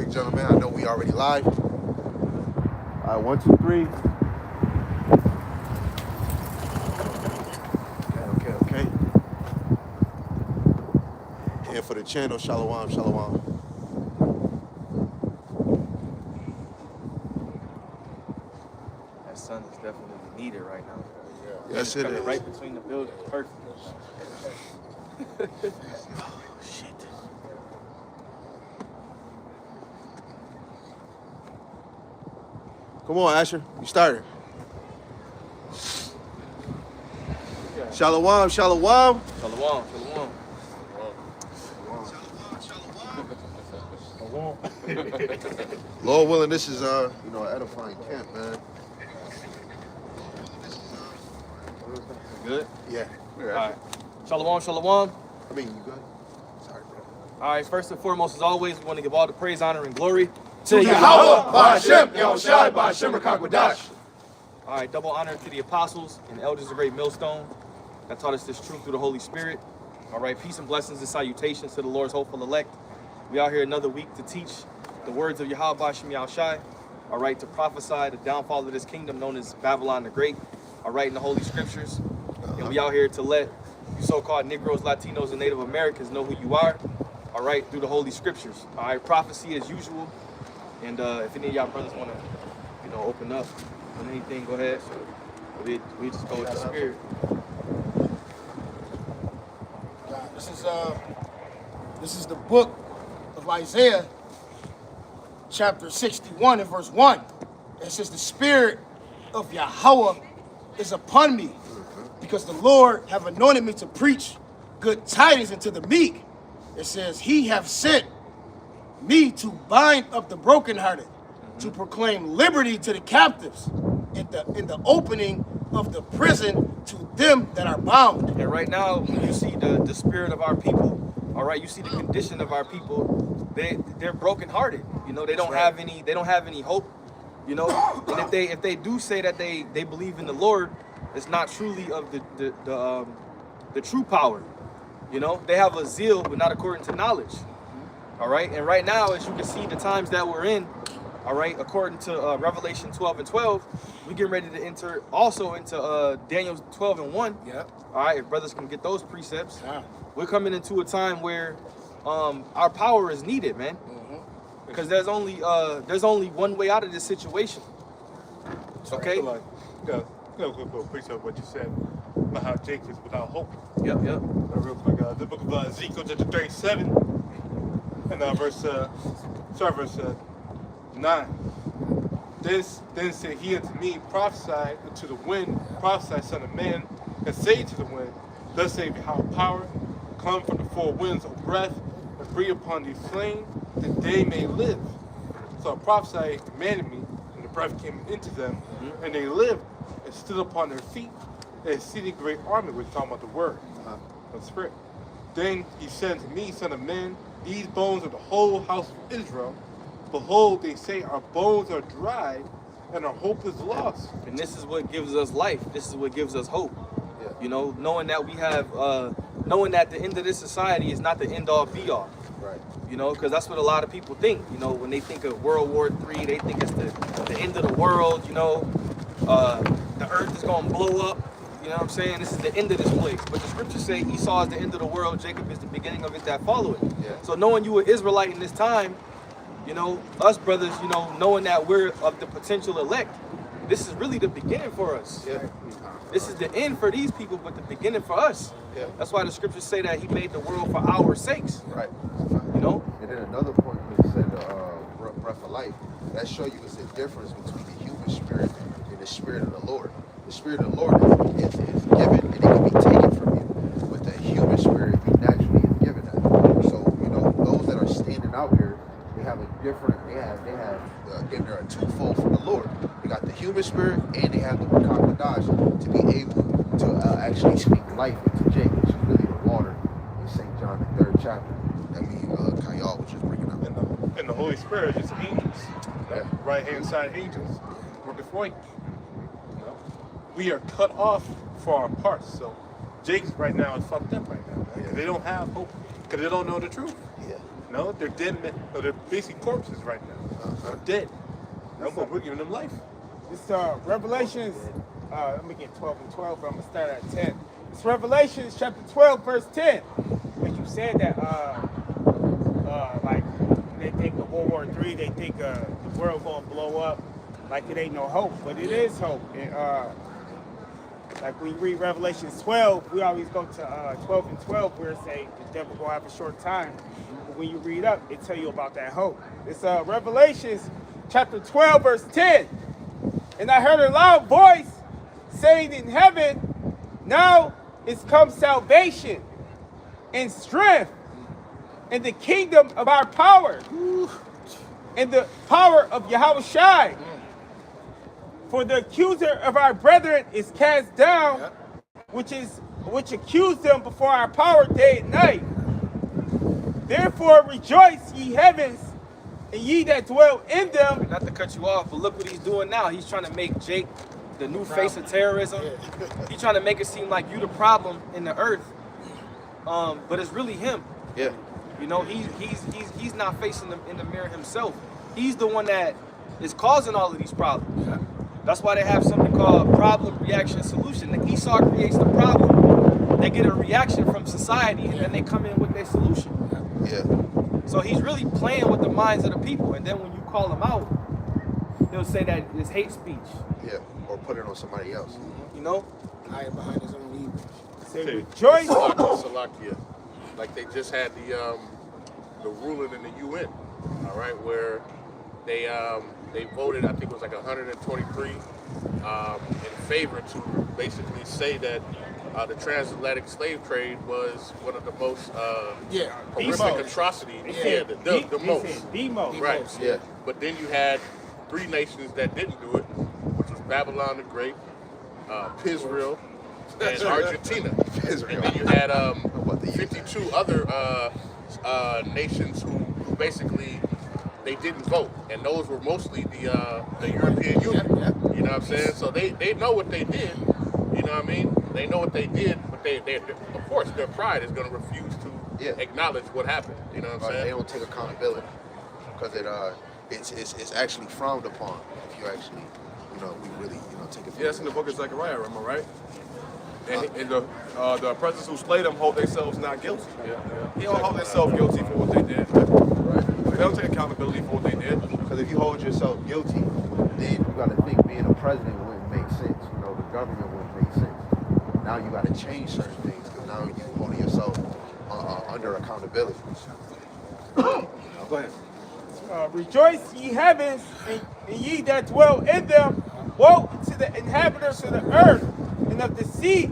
and gentlemen. I know we already live. All right, 1, 2, 3. Okay. And for the channel, shalom. That sun is definitely needed right now. Yes, it is. Right between the buildings. Perfect. Oh, shit. Come on, Asher. You started. Yeah. Shalom. Shalom. Lord willing, this is an edifying camp, man. Good? Yeah. All right. Shalom. I mean, you good? Sorry, bro. All right, first and foremost, as always, we want to give all the praise, honor, and glory to Yahweh, Ba'Hashem, Yahushai, Ba'Hashem, Rakakwadash. All right, double honor to the apostles and elders of Great Millstone that taught us this truth through the Holy Spirit. All right, peace and blessings and salutations to the Lord's hopeful elect. We out here another week to teach the words of Yahweh, Ba'Hashem, Yahushai. All right, to prophesy the downfall of this kingdom known as Babylon the Great. All right, in the Holy Scriptures. And we out here to let you so-called Negroes, Latinos, and Native Americans know who you are. All right, through the Holy Scriptures. All right, prophecy as usual. And if any of y'all brothers want to, open up on anything, go ahead. We just go with the Spirit. This is the book of Isaiah, chapter 61 and verse 1. It says, the Spirit of Yahweh is upon me, because the Lord have anointed me to preach good tidings unto the meek. It says, he have sent me to bind up the brokenhearted, to proclaim liberty to the captives, in the opening of the prison to them that are bound. And right now, when you see the spirit of our people, all right, you see the condition of our people, they're brokenhearted. They don't have any hope. And if they do say that they believe in the Lord, it's not truly of the true power. They have a zeal, but not according to knowledge. All right, and right now, as you can see, the times that we're in, all right, according to Revelation 12 and 12, we're getting ready to enter also into Daniel 12 and 1. Yeah. All right, if brothers can get those precepts, Yeah. we're coming into a time where our power is needed, man. Because there's only one way out of this situation. Okay. Like, quick precept of what you said about how Jacob is without hope. Yep. Real quick, the book of Ezekiel, chapter 37, and verse 9. Then said he unto me, prophesy unto the wind, prophesy, son of man, and say to the wind, thus saith Yahweh power, come from the four winds of breath, and breathe upon these slain, that they may live. So I prophesied, commanded me, and the breath came into them, and they lived, and stood upon their feet, and exceeding great army, which is talking about the word of the Spirit. Then he said to me, son of man, these bones are the whole house of Israel. Behold, they say our bones are dried, and our hope is lost. And this is what gives us life. This is what gives us hope. Yeah. Knowing that we have, knowing that the end of this society is not the end all be all. Right. Because that's what a lot of people think. When they think of World War III, they think it's the end of the world. The earth is gonna blow up. You know what I'm saying? This is the end of this place. But the scriptures say Esau is the end of the world, Jacob is the beginning of it that follow it. Yeah. So knowing you were Israelite in this time, us brothers, knowing that we're of the potential elect, this is really the beginning for us. Yeah. This is the end for these people, but the beginning for us. Yeah. That's why the scriptures say that he made the world for our sakes. Right. And then another point when you said breath of life, that show you is the difference between the human spirit and the spirit of the Lord. The spirit of the Lord is given and it can be taken from you. But the human spirit, you naturally is given that. So, those that are standing out here, they have a different, there are twofold from the Lord. They got the human spirit and they have the Rakakwadash to be able to actually speak life into Jake, which is really the water in St. John, the 3rd chapter. I mean, Kayal was just bringing up. And the Holy Spirit is angels. Yeah. Right hand side angels. We're before you. We are cut off for our parts. So Jacob right now is fucked up right now. Man. Yeah. They don't have hope because they don't know the truth. Yeah. No, they're dead men. No, they're basically corpses right now. They're dead. No, but we're giving them life. It's Revelations, let me get 12 and 12, but I'm going to start at 10. It's Revelations chapter 12, verse 10. Because you said that, like, they think of World War III, they think the world going to blow up, like it ain't no hope, but it is hope. And, like when you read Revelations 12, we always go to 12 and 12 where it say the devil going to have a short time. But when you read up, it tell you about that hope. It's Revelations chapter 12, verse 10. And I heard a loud voice saying in heaven, now is come salvation and strength and the kingdom of our power and the power of Yahushua. For the accuser of our brethren is cast down, which accused them before our power day and night. Therefore rejoice, ye heavens, and ye that dwell in them. Not to cut you off, but look what he's doing now. He's trying to make Jake the new face of terrorism. He's trying to make it seem like you the problem in the earth, but it's really him. Yeah. You know, he's not facing them in the mirror himself. He's the one that is causing all of these problems. That's why they have something called problem, reaction, solution. The Esau creates the problem. They get a reaction from society, and then they come in with their solution. Yeah. So he's really playing with the minds of the people. And then when you call him out, he'll say that it's hate speech. Yeah. Or put it on somebody else. You know? Hide behind his own evil. Say rejoice. Salakia. Like they just had the ruling in the UN, all right, where they voted, I think it was like 123 in favor to basically say that the transatlantic slave trade was one of the most horrific atrocities. Yeah, the most. The most. Right. Yeah. But then you had 3 nations that didn't do it, which was Babylon the Great, Israel, and Argentina. And then you had 52 other nations who basically they didn't vote, and those were mostly the European Union. You know what I'm saying? So they know what they did. You know what I mean? They know what they did, but they of course their pride is going to refuse to acknowledge what happened. You know what I'm saying? They don't take accountability because it's actually frowned upon if you actually we really take it. Yeah, that's in the book of Zechariah, remember, right? And the oppressors who slayed them hold themselves not guilty. They don't hold themselves guilty for what they did. Right? They don't take accountability for what they did. Because if you hold yourself guilty, then you got to think being a president wouldn't make sense. The government wouldn't make sense. Now you got to change certain things because now you're holding yourself under accountability. Go ahead. Rejoice, ye heavens, and ye that dwell in them. Woe to the inhabitants of the earth and of the sea,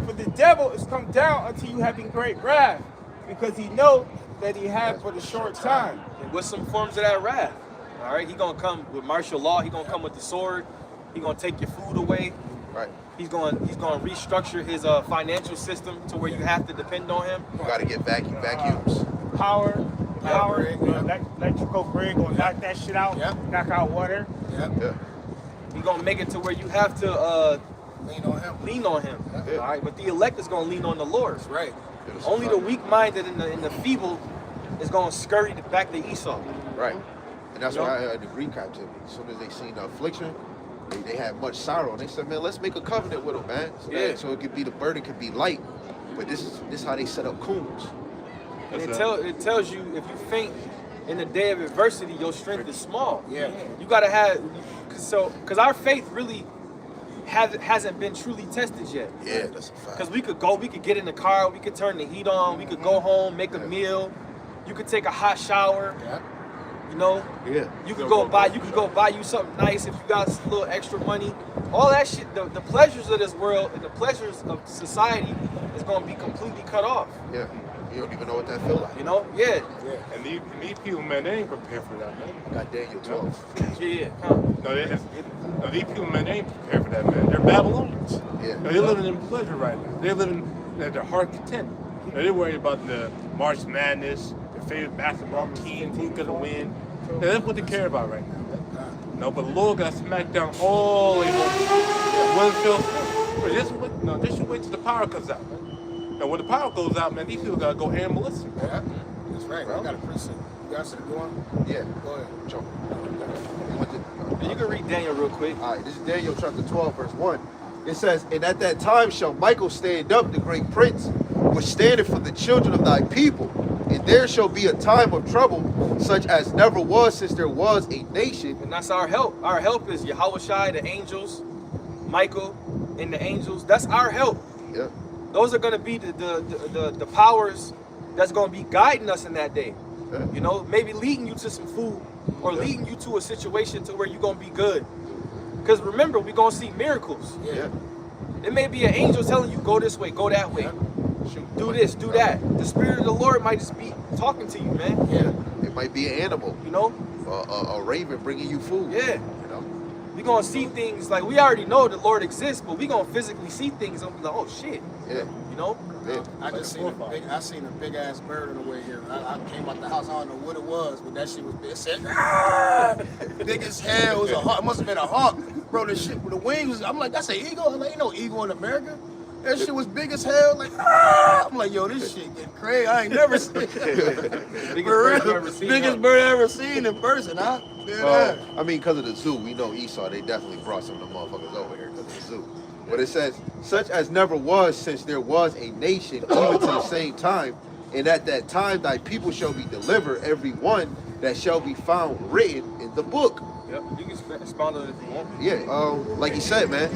for the devil is come down unto you having great wrath, because he know that he had but a short time. And with some forms of that wrath. All right, he gonna come with martial law. He gonna come with the sword. He gonna take your food away. Right. He's gonna restructure his financial system to where you have to depend on him. You got to get vacuums. Power, electrical grid, gonna knock that shit out, knock out water. Yeah. He's gonna make it to where you have to Lean on him. All right, but the elect is gonna lean on the Lord. That's right. Only the weak-minded and the feeble is gonna scurry back to Esau. Right. And that's why I had the Greek captivity. As soon as they seen the affliction, they had much sorrow. And they said, man, let's make a covenant with them, man. So it could be, the burden could be light. But this is how they set up coons. And it tells you if you faint in the day of adversity, your strength is small. Yeah. You gotta have, because our faith really hasn't been truly tested yet. Yeah, that's a fact. Because we could get in the car, we could turn the heat on, we could go home, make a meal, you could take a hot shower. Yeah. You know, you could go buy you something nice if you got a little extra money. All that shit, the pleasures of this world and the pleasures of society is gonna be completely cut off. Yeah, you don't even know what that feel like. You know, And these people, man, they ain't prepared for that, man. I got Daniel 12. No, these people, man, they ain't prepared for that, man. They're Babylonians. Yeah. No, they're living in pleasure right now. They're living at their heart content. No, they're worried about the March Madness, their favorite basketball team, who's gonna win. No, that's what they care about right now. No, but the Lord got smacked down all in one fell swoop. Just wait till the power comes out, man. Now, when the power goes out, man, these people gotta go animalistic. Yeah. That's right. I got a precept. You guys are going? Yeah. Go ahead. Jump. You can read Daniel real quick. All right, this is Daniel chapter 12, verse 1. It says, "And at that time shall Michael stand up, the great prince, which standeth for the children of thy people. And there shall be a time of trouble, such as never was since there was a nation." And that's our help. Our help is Yahushua, the angels, Michael, and the angels. That's our help. Yeah. Those are going to be the powers that's going to be guiding us in that day. Yeah. You know, maybe leading you to some food or leading you to a situation to where you're going to be good. Because remember, we're going to see miracles. Yeah. It may be an angel telling you, go this way, go that way. Do this, do that. The Spirit of the Lord might just be talking to you, man. Yeah. It might be an animal, You know? a raven bringing you food. Yeah. You know? We're going to see things, like we already know the Lord exists, but we're going to physically see things and be like, oh shit. Yeah. You know? Yeah. I just seen a big ass bird on the way here. I came out the house. I don't know what it was, but that shit was big. It said, "Ah!" Big as hell. It was a hawk. It must have been a hawk, bro. The shit with the wings. I'm like, that's an eagle. I'm like, ain't no eagle in America. That shit was big as hell. Like, ah! I'm like, yo, this shit getting crazy. I ain't never seen Biggest For bird you real. ever seen, Biggest huh? bird I ever seen in person, huh? Yeah. I mean, because of the zoo, we know Esau, they definitely brought some of the motherfuckers over here because of the zoo. But it says, "Such as never was since there was a nation, even to the same time. And at that time thy people shall be delivered, every one that shall be found written in the book." Yep. You can expound on it if you want. Yeah, like he said, man,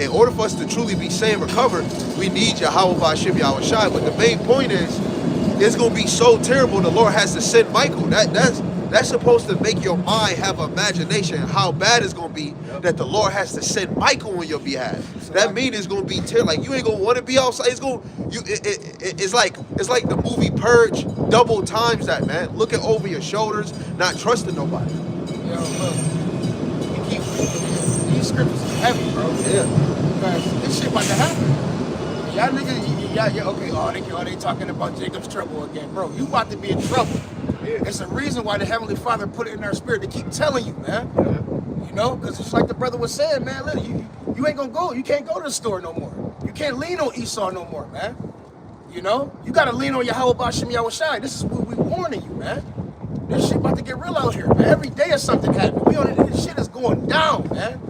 in order for us to truly be saved and recovered, we need Yahweh Bashim Yahushai. But the main point is, it's going to be so terrible, the Lord has to send Michael. That's supposed to make your mind have imagination how bad it's going to be that the Lord has to send Michael on your behalf. That means it's going to be terrible. Like, you ain't going to want to be outside. It's going it's like the movie Purge, double times that, man. Looking over your shoulders, not trusting nobody. Yo, look, these scriptures are heavy, bro. Yeah. Because this shit about to happen. Y'all niggas, yeah, okay, they talking about Jacob's trouble again. Bro, you about to be in trouble. Yeah. It's a reason why the Heavenly Father put it in our spirit to keep telling you, man. You know, because it's like the brother was saying, man, look, you ain't gonna go, you can't go to the store no more. You can't lean on Esau no more, man. You know, you gotta lean on Yahweh Bashim Yahushai. This is what we warning you, man. This shit about to get real out here, man. Every day is something happening. This shit is going down, man.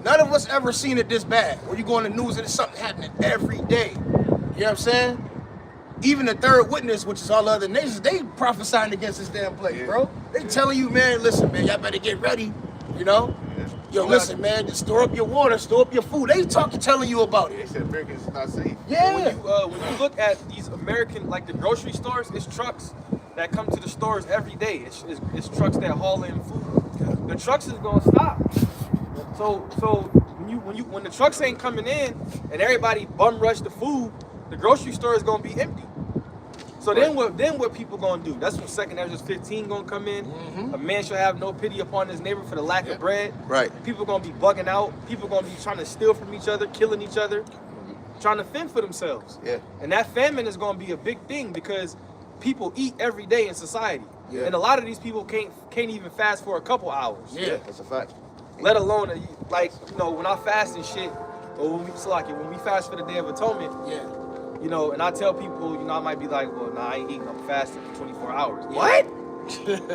None of us ever seen it this bad. Where you go on the news and there's something happening every day. You know what I'm saying? Even the third witness, which is all the other nations, they prophesying against this damn place, bro. They telling you, man, listen, man, y'all better get ready. You know? Yo, listen, man, just store up your water, store up your food. They telling you about They it. said Americans is not safe. Yeah. When you look at these American, like the grocery stores, it's trucks that come to the stores every day. It's trucks that haul in food. The trucks is gonna stop. So when the trucks ain't coming in and everybody bum rush the food, the grocery store is gonna be empty. So then what people gonna do? That's when 2 Ezra 15 gonna come in. A man shall have no pity upon his neighbor for the lack of bread. Right. People gonna be bugging out. People gonna be trying to steal from each other, killing each other, trying to fend for themselves. Yeah. And that famine is gonna be a big thing because people eat every day in society. Yeah. And a lot of these people can't even fast for a couple hours. Yeah. That's a fact. Let alone like, you know, when I fast and shit, or when we fast for the Day of Atonement, Yeah. you know, and I tell people, you know, I might be like, well, nah, I ain't eating, I'm fasting for 24 hours. Yeah. What?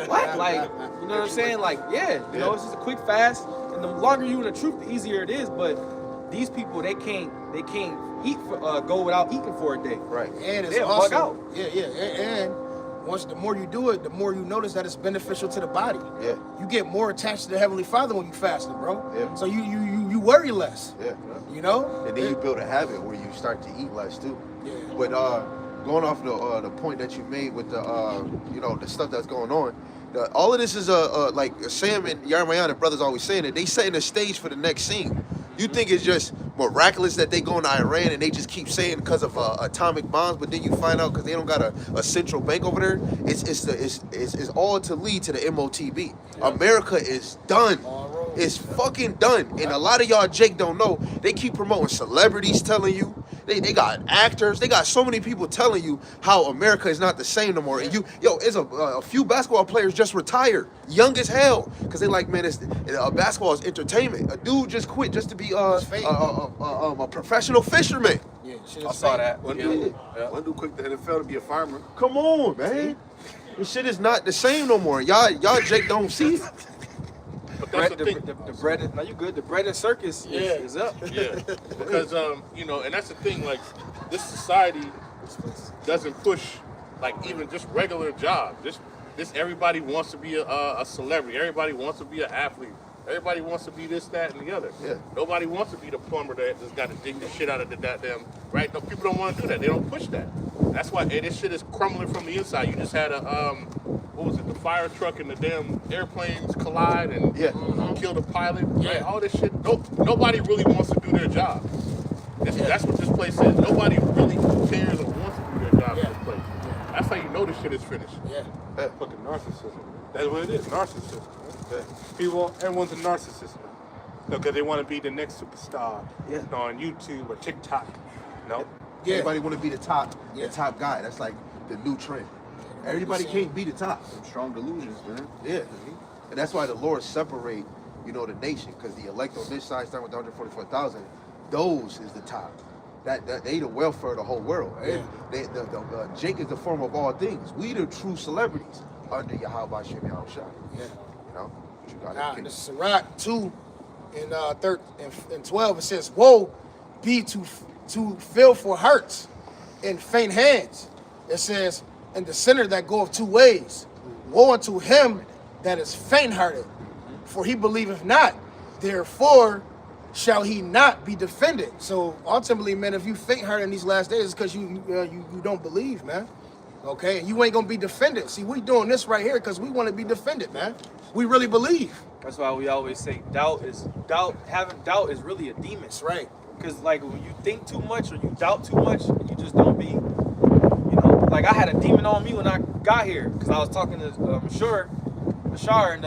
What? Like, you know what I'm saying? Like, yeah, you know, it's just a quick fast, and the longer you in the truth, the easier it is. But these people, they can't eat go without eating for a day. Right. And it's They'll also, bug out. yeah, and once the more you do it, the more you notice that it's beneficial to the body. Yeah. You get more attached to the Heavenly Father when you fasting, bro. Yeah. So you worry less. Yeah. You know. And then you build a habit where you start to eat less too. Yeah. But going off the point that you made with the you know, the stuff that's going on, all of this is like Sam and Yarmayan, the brothers always saying it. They setting the stage for the next scene. You think it's just miraculous that they going to Iran and they just keep saying because of atomic bombs, but then you find out because they don't got a central bank over there. It's all to lead to the MOTB. Yeah. America is done. It's fucking done. And a lot of y'all, Jake, don't know. They keep promoting celebrities telling you. They got actors. They got so many people telling you how America is not the same no more. And it's a few basketball players just retired, young as hell, because they like, man, basketball is entertainment. A dude just quit just to be a professional fisherman. Yeah, I saw that. One dude quit the NFL to be a farmer. Come on, man. This shit is not the same no more. Y'all Jake don't see it. But that's the thing. The bread is, now you good. The bread and circus is up. Yeah, because you know, and that's the thing. Like, this society doesn't push like even just regular jobs. This everybody wants to be a celebrity. Everybody wants to be an athlete. Everybody wants to be this, that, and the other. Yeah. Nobody wants to be the plumber that just got to dig the shit out of the goddamn. Right? No, people don't want to do that. They don't push that. That's why this shit is crumbling from the inside. You just had a what was it? The fire truck and the damn airplanes collide and kill the pilot. Yeah. Right? All this shit. Nobody really wants to do their job. That's what this place is. Nobody really cares or wants to do their job in this place. That's how you know this shit is finished. Yeah. That fucking narcissism. That's what it is, narcissism. People, everyone's a narcissist now. Because they want to be the next superstar on YouTube or TikTok. No. Yeah. Everybody want to be the top guy. That's like the new trend. Everybody can't be the top. Strong delusions, man. Yeah. And that's why the Lord separate, you know, the nation, because the elect on this side, starting with 144,000, those is the top. That they the welfare of the whole world. Yeah. Jake is the form of all things. We the true celebrities under Yahweh Shem Yahushua. Yeah. You know? But you got Now, to in the Sirach 2 and 12, it says, woe be to fearful hearts and faint hands. It says, and the sinner that goeth two ways, woe unto him that is faint-hearted, for he believeth not, therefore shall he not be defended. So ultimately, man, if you faint-hearted in these last days, it's because you don't believe, man. Okay, and you ain't gonna be defended. See, we doing this right here because we want to be defended, man. We really believe. That's why we always say having doubt is really a demon. That's right. Because like when you think too much or you doubt too much, you just don't be, you know. Like I had a demon on me when I got here because I was talking to Mashar and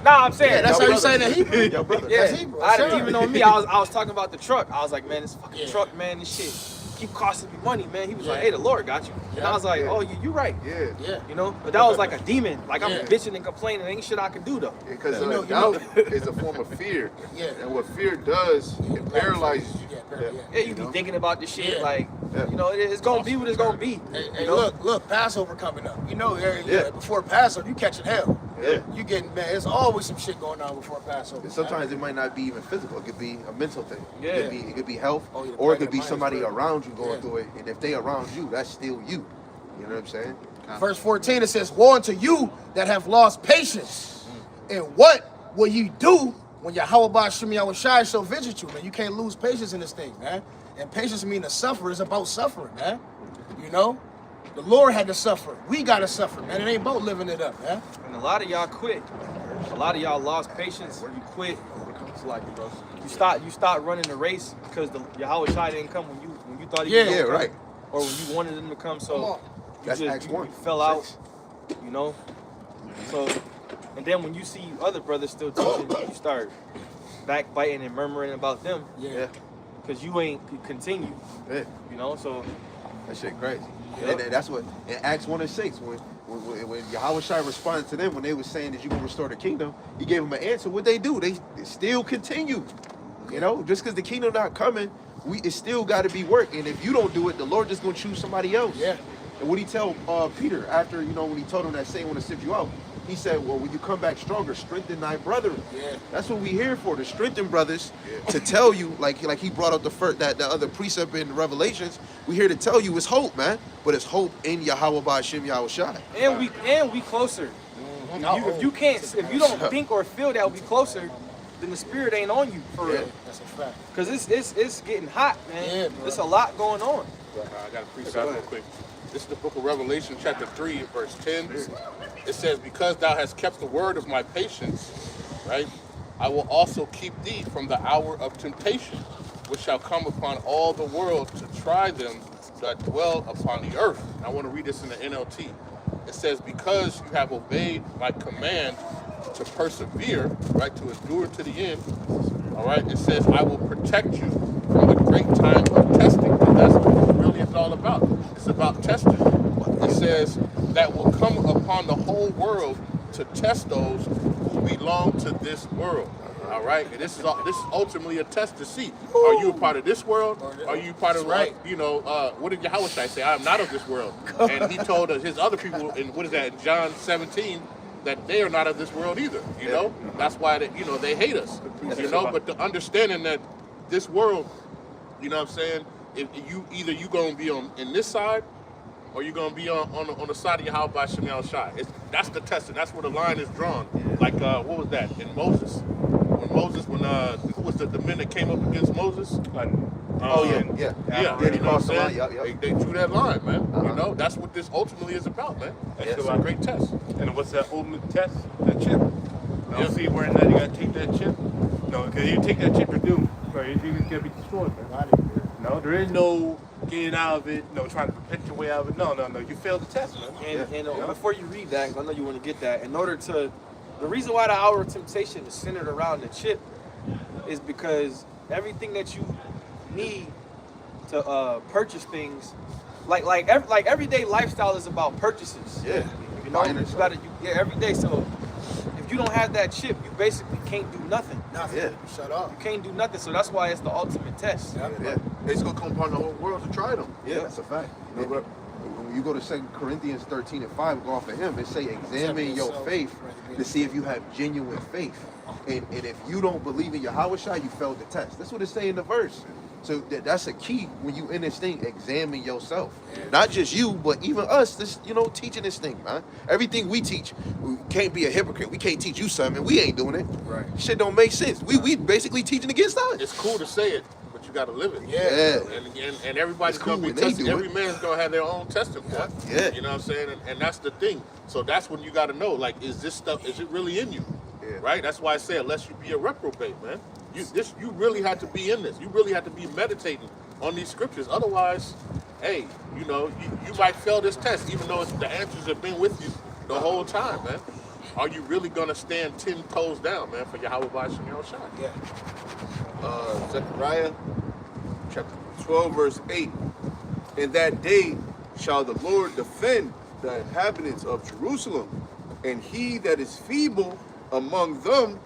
nah, I'm saying That's how you say that Hebrew. Your brother. Yeah, That's Hebrew. I had a Sure. demon on me. I was talking about the truck. I was like, man, this fucking Yeah. truck, man, this shit keep costing me money, man. He was Yeah. like, hey, the Lord got you. And I was like, Yeah. oh, you right. Yeah. Yeah. You know, but that was like a demon. Like I'm Yeah. bitching and complaining. Ain't shit I can do though. Because You know- doubt is a form of fear. Yeah. And what fear does, it paralyzes you. Yeah, you be thinking about this shit Yeah. like, Yeah. you know, it's gonna be what it's gonna be. Hey, you know? look, Passover coming up. You know, Yeah. before Passover, you catching hell. Yeah. You getting, man, there's always some shit going on before Passover. And sometimes it might not be even physical. It could be a mental thing. Yeah. It could be health, Oh, yeah, or it could be pregnant somebody mind is around you going Yeah. through it. And if they around you, that's still you. You know what I'm saying? Verse 14, it says, woe unto you that have lost patience. And what will you do when Yahweh Shem Yahushai shall visit you, man? You can't lose patience in this thing, man. And patience means to suffer. It's about suffering, man. You know? The Lord had to suffer. We got to suffer, man. It ain't about living it up, man. And a lot of y'all quit. A lot of y'all lost patience. You quit. It's like, bro, you stop running the race because the Yahweh Shai didn't come when you thought he was Yeah, gonna come, right. or when you wanted him to come. Come So on. That's you Acts 1. fell out. You know. So, and then when you see other brothers still teaching, you start backbiting and murmuring about them Yeah. because you ain't continue. Yeah. You know. So That shit crazy. Yep. And that's what in Acts 1 and 6, when Yahweh Shai responded to them when they were saying that you gonna restore the kingdom, he gave them an answer. What they do? They still continue. You know, just because the kingdom not coming, it still got to be work. And if you don't do it, the Lord just gonna choose somebody else. Yeah. And what he tell Peter after, you know, when he told him that Satan want to sift you out, he said, well, when you come back stronger, strengthen thy brethren. Yeah. That's what we here for, to strengthen brothers, to tell you, like he brought up the other precept in Revelations, we here to tell you it's hope, man. But it's hope in Yahweh Ba'Shem Yahushai. and we closer. If you don't think or feel that we closer, then the spirit ain't on you for real. That's a fact. Cause it's getting hot, man. Yeah, bro. It's a lot going on. I got a precept real quick. This is the book of Revelation, chapter 3, verse 10. It says, because thou hast kept the word of my patience, right, I will also keep thee from the hour of temptation, which shall come upon all the world to try them that dwell upon the earth. I want to read this in the NLT. It says, because you have obeyed my command to persevere, right, to endure to the end, all right, it says, I will protect you from the great time of testing. And that's what really it's all about. It's about testing. It says, that will come upon the whole world to test those who belong to this world. All right, and this is ultimately a test to see: are you a part of this world? Are you part of That's right. what did Yahweh say? I am not of this world. And he told his other people in in John 17 that they are not of this world either. You know, that's why they hate us. You know, but the understanding that this world, you know what I'm saying, if you gonna be in this side, or you're gonna be on the side of Yahweh by Shemal Shai. That's the test, and that's where the line is drawn. Like what was that in Moses? When who was the men that came up against Moses? Yeah. They crossed the line. Yep. They drew that line, man. You know, that's what this ultimately is about, man. It's a great test. And what's that ultimate test? That chip. You see where in that you gotta take that chip? No, because you take that chip, you're doomed. Right? You're gonna be destroyed, man. No, there is no getting out of it, trying to perpetuate your way out of it. No. You failed the test, man. And before you read that, 'cause I know you want to get that, the reason why the hour of temptation is centered around the chip is because everything that you need to purchase things, like everyday lifestyle is about purchases. Yeah. You know, you gotta every day. So if you don't have that chip, you basically can't do nothing. Nothing. Yeah. Shut up. You can't do nothing. So that's why it's the ultimate test. Yeah. It's gonna come upon the whole world to try them. Yeah, that's a fact. You know, but when you go to 2 Corinthians 13:5, go off of him, it say examine your faith to see if you have genuine faith. And if you don't believe in Yahweh Shai, you failed the test. That's what it say in the verse. So that's a key when you in this thing, examine yourself. Not just you, but even us, teaching this thing, man. Everything we teach, we can't be a hypocrite. We can't teach you something. We ain't doing it. Right. Shit don't make sense. We basically teaching against us. It's cool to say it, but you got to live it. Yeah. And everybody's It's cool going to be when they tested. do Every it. man's going to have their own testing point. Yeah. You know what I'm saying? And that's the thing. So that's when you got to know, like, is this stuff, is it really in you? Yeah. Right? That's why I say, unless you be a reprobate, man. You really have to be in this. You really have to be meditating on these scriptures. Otherwise, hey, you might fail this test, even though the answers have been with you the whole time, man. Are you really going to stand 10 toes down, man, for Yahweh by Shemal Shai? Yeah. Zechariah chapter 12, verse 8. In that day shall the Lord defend the inhabitants of Jerusalem, and he that is feeble among them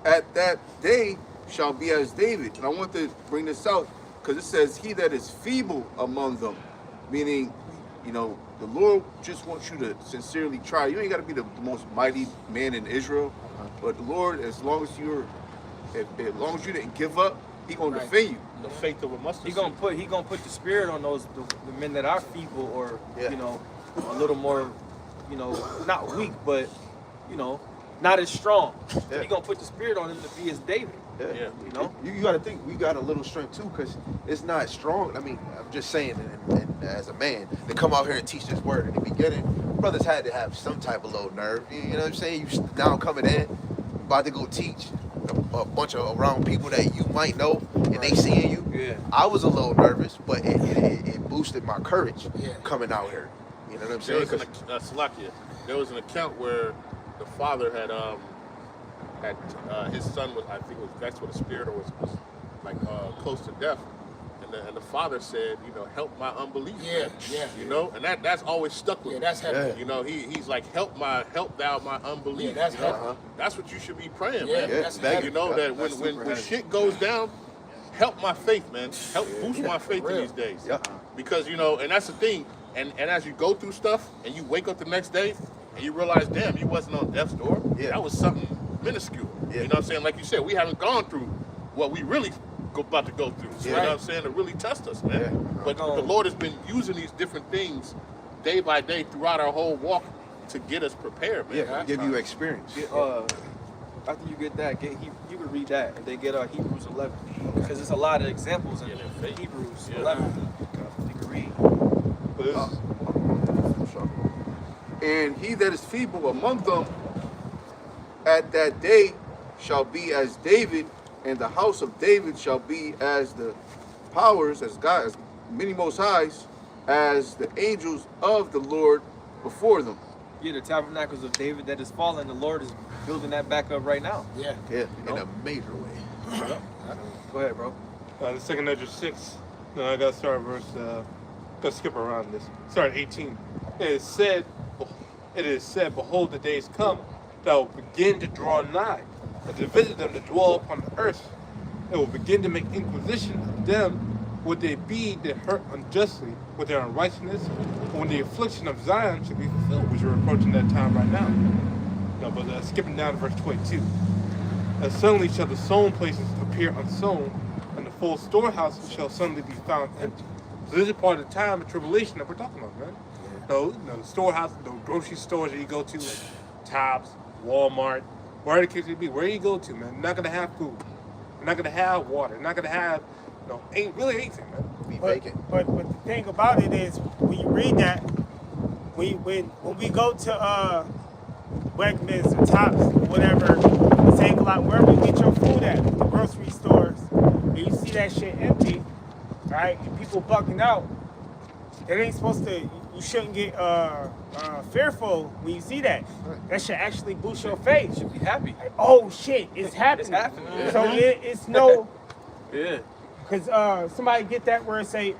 at that day shall be as David. And I want to bring this out because it says he that is feeble among them, meaning, the Lord just wants you to sincerely try. You ain't got to be the most mighty man in Israel, but the Lord, as long as you didn't give up, he gonna defend you. The faith of a mustard He seed. gonna put the spirit on those the men that are feeble or Yeah. a little more, not weak, but not as strong. Yeah. He gonna put the spirit on them to be as David. Yeah. You got to think we got a little strength too, because it's not strong. I mean, I'm just saying, and as a man, to come out here and teach this word in the beginning, brothers had to have some type of little nerve. You know what I'm saying? You now coming in, about to go teach a bunch of around people that you might know, and they seeing you. Yeah. I was a little nervous, but it boosted my courage coming out here. You know what I'm There saying? was Salakia. There was an account where the father had his son was, I think, was vexed with a spirit or was like close to death, and the father said, help my unbelief. Yeah, man. yeah. And that's always stuck with Yeah, me. that's heavy. He's like, help thou my unbelief. Yeah, that's heavy. That's what you should be praying, Yeah, man. that's heavy. That That's when super heavy. shit goes down, help my faith, man. Help boost my faith in these days. Yeah. Because and that's the thing. And as you go through stuff and you wake up the next day and you realize, damn, you wasn't on death's door. Yeah. That was something minuscule. Yeah. You know what I'm saying? Like you said, we haven't gone through what we really about to go through. So you know what I'm saying? To really test us, man. Yeah. But the Lord has been using these different things day by day throughout our whole walk to get us prepared, man. Yeah, give you experience. After you get that, you can read that and then get Hebrews 11 because there's a lot of examples in Yeah, their faith. Hebrews Yeah. 11. You can read. But it's- and he that is feeble among them at that day shall be as David, and the house of David shall be as the powers, as God, as many most highs, as the angels of the Lord before them. Yeah, the tabernacles of David that is fallen, the Lord is building that back up right now. Yeah. Yeah, in a major way. Go ahead, bro. The second Ezra 6. No, I gotta start verse. Gotta skip around this. Start at 18. It is said, behold, the days come that will begin to draw nigh, and to visit them to dwell upon the earth. It will begin to make inquisition of them would they be that hurt unjustly with their unrighteousness, when the affliction of Zion should be fulfilled, which we're approaching that time right now. No, but skipping down to verse 22. And suddenly shall the sown places appear unsown, and the full storehouse shall suddenly be found empty. So this is part of the time of tribulation that we're talking about, man. No, the storehouse, the grocery stores that you go to, like Tops, Walmart, wherever the case may be, where you go to, man, you're not gonna have food. You're not gonna have water. You're not gonna have, ain't really anything, man. Be vacant. But the thing about it is, when you read that, when we go to Wegmans or Tops or whatever, Save a Lot, wherever you get your food at, the grocery stores, and you see that shit empty, right? And people bucking out. It ain't supposed to. You shouldn't get fearful when you see that. That should actually boost your faith. Should be happy. Like, oh shit, it's happening. It's happening. Yeah. So it's no. Yeah. Because somebody get that where it say,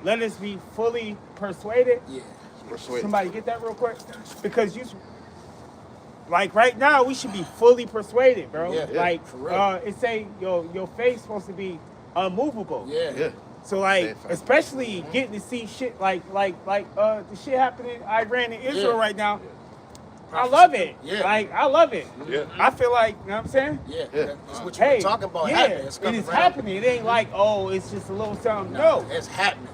let us be fully persuaded. Yeah. Persuaded. Somebody get that real quick? Because like right now, we should be fully persuaded, bro. Yeah, Like, for real. it say your faith's supposed to be unmovable. Yeah. Yeah. So like, Stand firm. especially getting to see shit like the shit happening in Iran and Israel Yeah. right now. I love it. Yeah. Like, I love it. Yeah. I feel like, you know what I'm saying? Yeah. Yeah. That's what you Hey, were talking about. yeah, Happening. It's coming it is around. happening. It ain't like, oh, it's just a little something. No. It's happening.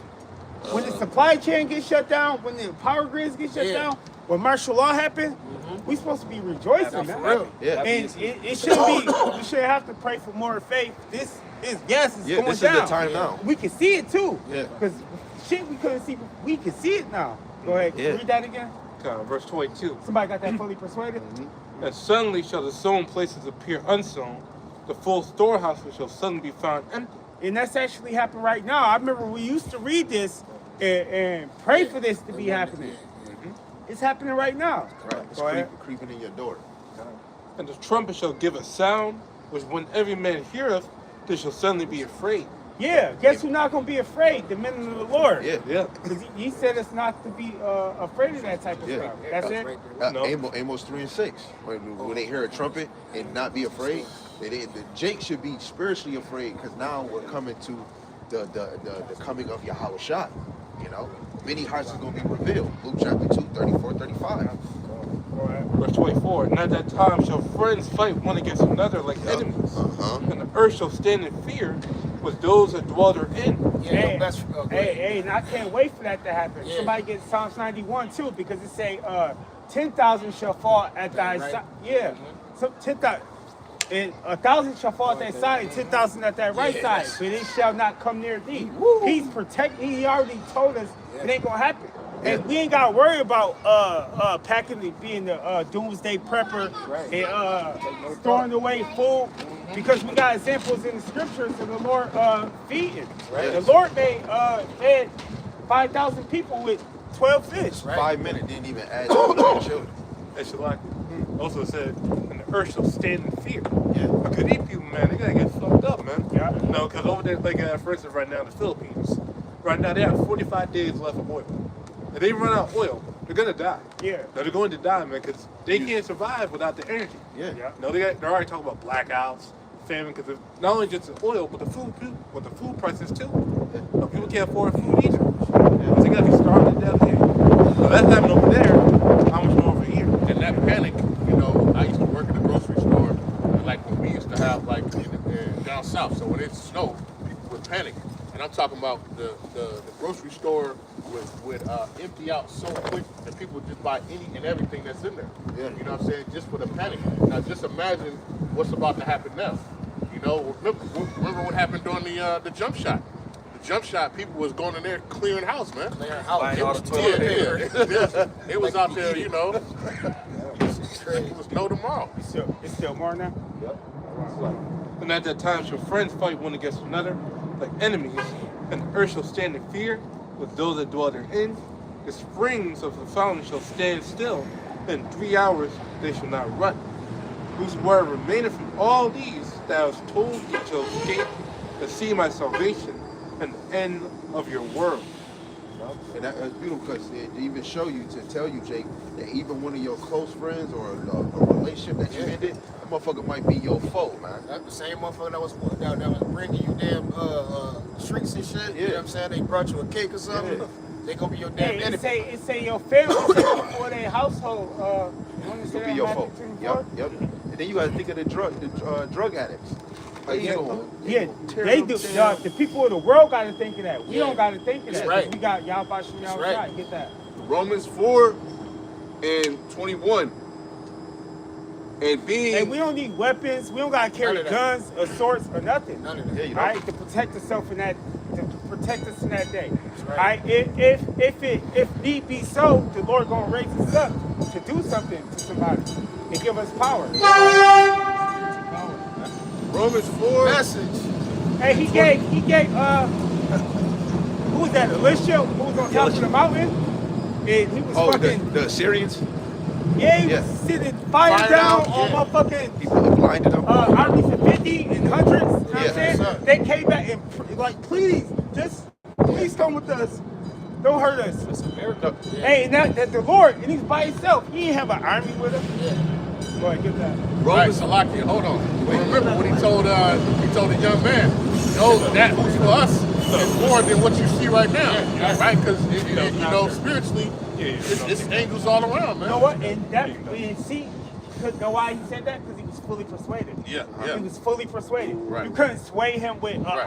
When the supply chain gets shut down, when the power grids get shut Yeah. down, when martial law happened, we supposed to be rejoicing, For man. real. Yeah. And it shouldn't be, we shouldn't have to pray for more faith. This is, yes, it's Yeah, going this is down. the time now. We can see it too. Yeah. Because shit we couldn't see, we can see it now. Go ahead, Yeah. read that again. Verse 22. Somebody got that fully persuaded? And suddenly shall the sown places appear unsown, the full storehouses shall suddenly be found empty. And that's actually happening right now. I remember we used to read this and pray for this to be happening. It's happening right now. Right. It's Go ahead. creeping in your door. And the trumpet shall give a sound, which when every man heareth, they shall suddenly be afraid. Yeah, guess who's not going to be afraid? The men of the Lord. Yeah. Yeah. Because he said us not to be afraid of that type of Yeah. stuff. That's it? No. Amos 3:6. When they hear a trumpet and not be afraid, the Jake should be spiritually afraid because now we're coming to the coming of Yahushua. You know, many hearts is going to be revealed. Luke chapter 2, 34, 35. Verse 24. And at that time shall friends fight one against another like enemies. Uh-huh. And the earth shall stand in fear with those that dwell therein. Yeah, Hey, your best. hey, and I can't wait for that to happen. Yeah. Somebody get Psalms 91 too, because it say 10,000 shall fall at thy Right. side. Yeah, so 10,000. And 1,000 shall fall at thy side, and 10,000 at thy right side, but it shall not come near thee. He's protecting. He already told us it ain't gonna happen. And we ain't gotta worry about packing, being the doomsday prepper and throwing away food, because we got examples in the scriptures of the Lord feeding. The Lord fed 5,000 people with 12 fish. 5 minutes didn't even add to the children. That shall like also said, and the earth shall stand in fear. Yeah. Because these people, man, they gotta get fucked up, man. Yeah. No, because over there, like for instance, right now in the Philippines, right now they have 45 days left of oil. If they run out of oil, they're gonna die. Yeah. No, they're going to die, man, because they can't survive without the energy. Yeah. Yeah. No, they're already talking about blackouts, famine, because not only just the oil, but the food too, but the food prices too. No, people can't afford food either. So they gotta be starving to death here. So that's happening over there. How much more over here? And that panic, I used to work in a grocery store, and like when we used to have like down south. So when it snowed, people would panic. And I'm talking about the grocery store would empty out so quick that people would just buy any and everything that's in there. Yeah. You know what I'm saying? Just for the panic. Now just imagine what's about to happen now. Remember what happened during the jump shot. The jump shot, people was going in there clearing house, man. Clearing house. Buying It all was the toilet paper. Yeah. It was out there, it was no tomorrow. It's still more now? And at that time shall friends fight one against another, like enemies, and the earth shall stand in fear with those that dwell therein. The springs of the fountain shall stand still, in 3 hours they shall not run. Whose word remaineth from all these thou hast told thee shall escape to see my salvation and the end of your world. And that's beautiful because it even show you to tell you, Jake, that even one of your close friends or a relationship that you ended, that motherfucker might be your foe, man. That's the same motherfucker that was bringing you damn treats and shit. You know what I'm saying? They brought you a cake or something. Yeah. They gonna be your damn Hey, enemy. it say your family for their household. Could be your foe. Yep. And then you gotta think of the drug addicts. Like, you know, Yeah, tear they them do. down. The people of the world got to think of that. We Yeah. don't got to think of That's that. right. We got y'all about you, y'all That's right. shot. Get that. Romans 4 and 21. And being And we don't need weapons. We don't got to carry None of that. guns or swords or nothing. None of that. Yeah, you All know. right, to protect yourself in that, to protect us in that day. right. All right, if need be so, the Lord gonna raise us up to do something to somebody and give us power. Romans 4. Message. Hey, he gave who was that? Elisha, who was on top of the mountain, and he was Oh, fucking the Assyrians, yeah, he yeah. was sitting fire Fire down down, on yeah. motherfucking he blinded them. armies of 50 and hundreds. You know what I'm Yeah. saying? Sir. They came back and like, please come with us. Don't hurt us. That's America. Hey, and that the Lord, and he's by himself. He didn't have an army with him. Yeah. Go ahead, get that. Right, Salakia, hold on. Remember what he told the young man, that who's for us is more than what you see right now, right? Because spiritually, it's angels all around, You man. know what? And see, know why he said that? Because he was fully persuaded. Yeah. He was fully persuaded. Right. You couldn't sway him with an Right.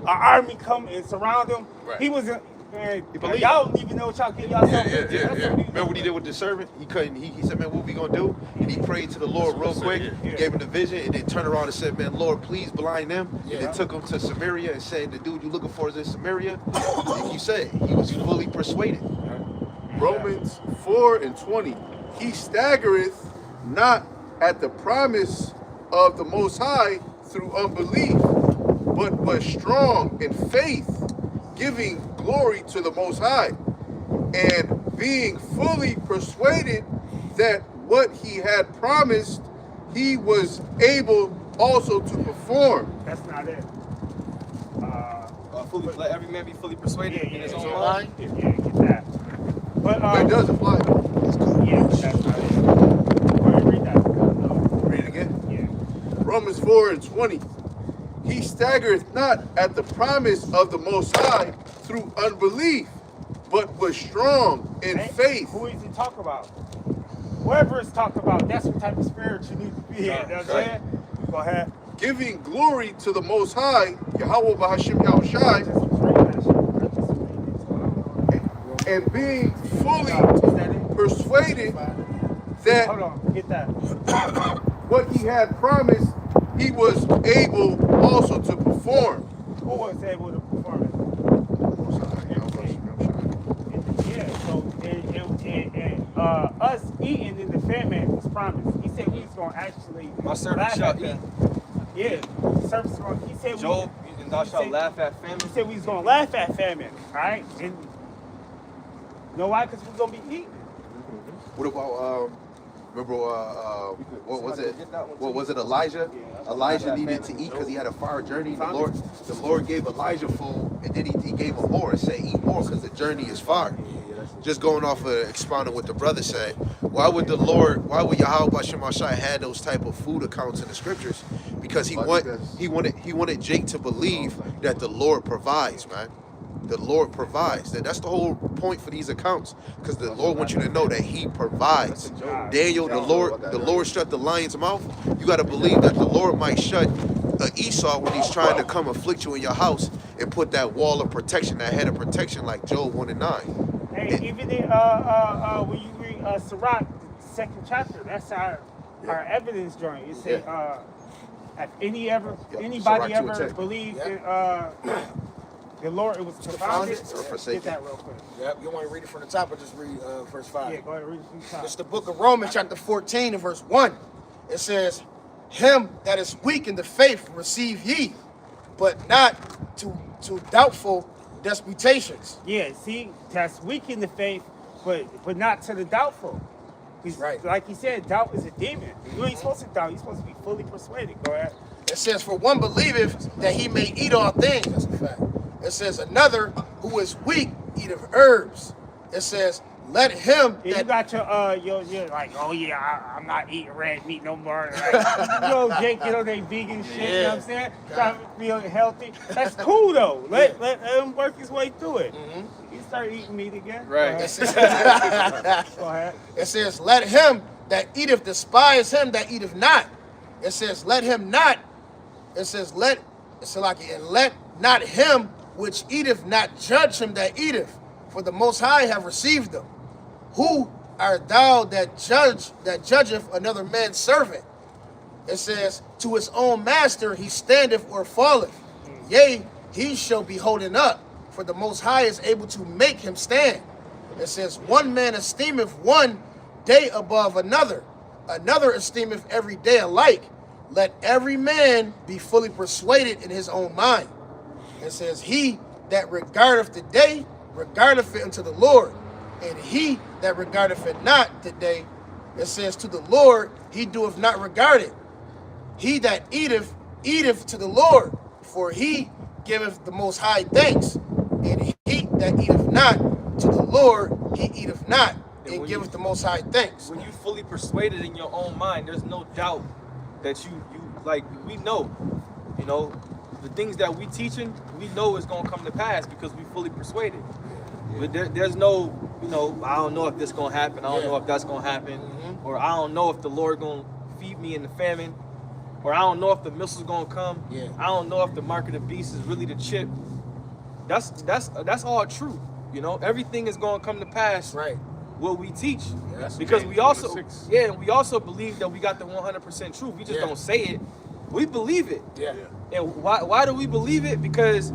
army come and surround him. Right. He was man, believed. y'all don't even know what y'all get yourself Yeah, into. yeah, That's yeah. what he- Remember what he did with the servant? He couldn't. He said, "Man, what we gonna do?" And he prayed to the Lord real quick. Yeah. Gave him the vision, and then turned around and said, "Man, Lord, please blind them." And Yeah. then took him to Samaria and said, "The dude you looking for is in Samaria." Like you said, he was fully persuaded. Romans 4 and 20. He staggereth not at the promise of the Most High through unbelief, but was strong in faith, giving glory to the Most High, and being fully persuaded that what he had promised, he was able also to perform. That's not it. Let every man be fully persuaded in his own mind. Yeah, get that. But That does apply. yeah, but that's not it. Go ahead, read that. Read it again. Yeah. Romans 4 and 20. He staggereth not at the promise of the Most High through unbelief, but was strong in Hey, faith. Who is he talking about? Whoever it's talking about, that's what type of spirit you need to be in. You know what I'm saying? Go ahead. Giving glory to the Most High, Yahweh Bahashim Yahushai, Just read that shit. Just read it. and being fully Is that it? persuaded that Hold on, get that. what he had promised, he was able also to perform. Who was able to perform it? Yeah, so us eating in the famine was promised. He said we was gonna actually My servant laugh shall at that. Yeah, servants gonna. He said Job, and thou he shalt said- laugh at famine. He said we was gonna laugh at famine, all right? And you know why? Because we're gonna be eating. What about remember what was it? What was it? Elijah? Elijah needed to eat because he had a far journey. The Lord gave Elijah food, and then he gave him more and said, "Eat more because the journey is far." Just going off of expounding what the brother said, why would Yahweh Bashem Ashai had those type of food accounts in the scriptures? Because he wanted Jake to believe that the Lord provides, man. The Lord provides. That's the whole point for these accounts, because the Lord wants you to know that He provides. Daniel, the Lord shut the lion's mouth. You got to believe that the Lord might shut Esau when he's trying to come afflict you in your house and put that wall of protection, that head of protection, like Job 1 and 9. Hey, even in when you read Sirach, the 2nd chapter, that's our evidence joint. It said, have anybody Sirach 2 and ever 10. believed in the Lord? It was confounded. Or forsaken. Get that real quick. Yep. You want to read it from the top or just read verse 5? Yeah, go ahead, read it from the top. It's the book of Romans, chapter 14, and verse 1. It says, "Him that is weak in the faith receive ye, but not to doubtful disputations." Yeah, see, that's weak in the faith, but not to the doubtful. He's, Right. Like he said, doubt is a demon. You ain't supposed to doubt. You're supposed to be fully persuaded. Go ahead. It says, "For one believeth that he may eat all things." That's a fact. It says, "Another who is weak eateth herbs. It says, let him Yeah, you that got your like, oh yeah, I'm not eating red meat no more. Like, Jake, they vegan shit, you know what I'm saying? Trying to feel healthy. That's cool though. Let him work his way through it. He start eating meat again. Right. Go ahead. it says, let him that eateth despise him that eateth not. It says, let him not. It says, let not him which eateth not judge him that eateth, for the Most High have received them. Who art thou that judgeth another man's servant? It says, to his own master he standeth or falleth. Yea, he shall be holding up, for the Most High is able to make him stand. It says, one man esteemeth one day above another, another esteemeth every day alike. Let every man be fully persuaded in his own mind. It says, he that regardeth the day, regardeth it unto the Lord. And he that regardeth it not the day, it says, to the Lord he doeth not regard it. He that eateth, eateth to the Lord, for he giveth the Most High thanks. And he that eateth not to the Lord, he eateth not, and giveth the Most High thanks. When you fully persuaded in your own mind, there's no doubt that you like, we know, the things that we teaching, we know is gonna come to pass because we fully persuaded. But there's no, I don't know if this gonna happen. I don't know if that's gonna happen, or I don't know if the Lord gonna feed me in the famine, or I don't know if the missiles gonna come. I don't know if the mark of the beast is really the chip. That's all true. Everything is gonna come to pass. Right. What we teach, That's because James we also 26. we also believe that we got the 100% truth. We just don't say it. We believe it. Yeah. And why do we believe it? Because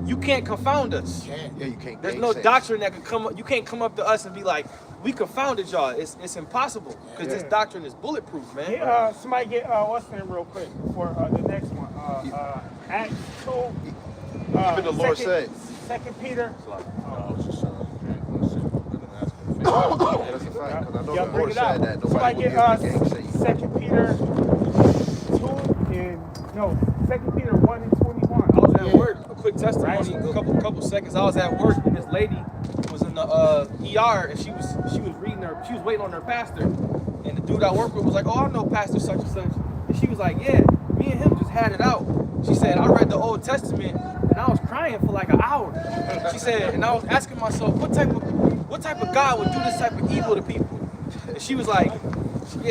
you can't confound us. Yeah, you can't. There's gainsay no it. doctrine that can come up. You can't come up to us and be like, we confounded y'all. It's impossible because this doctrine is bulletproof, man. Yeah, somebody get what's the name real quick for the next one. Acts 2. Even the Lord said. 2 Peter. No, it's just Yeah, that's a fact. 'Cause I know Yeah, the bring Lord it out. said that nobody Somebody will get be able to gainsay you. 2 Peter 2 Peter 1 and 21. I was at work. A quick testimony. A couple seconds. I was at work and this lady was in the ER and she was reading she was waiting on her pastor, and the dude I work with was like, oh, I know Pastor such and such, and she was like, yeah, me and him just had it out. She said, I read the Old Testament and I was crying for like an hour. She said, and I was asking myself, what type of God would do this type of evil to people? And she was like,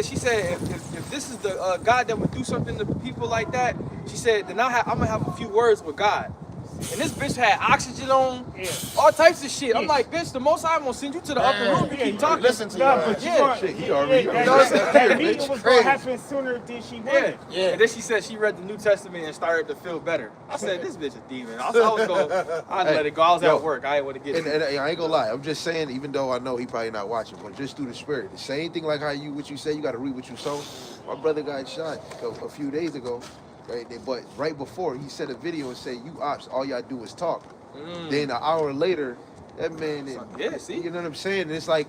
she said, if this is the God that would do something to people like that, she said, then I'm gonna have a few words with God. And this bitch had oxygen on, all types of shit. I'm like, bitch, the Most High gonna send you to the upper room to keep talking. Listen to No, you. but Shit, he already. that meeting was Crazy. gonna happen sooner than she wanted. Yeah. And then she said she read the New Testament and started to feel better. I said, this bitch a demon. I let it go. I was Yo, at work. I ain't want to get it. And I ain't gonna lie. I'm just saying, even though I know he probably not watching, but just through the spirit, the same thing like how what you say, you got to read what you sow. My brother got shot a few days ago, right? But right before, he said a video and said, "You ops, all y'all do is talk." Then an hour later, that man, see? you know what I'm saying? And it's like,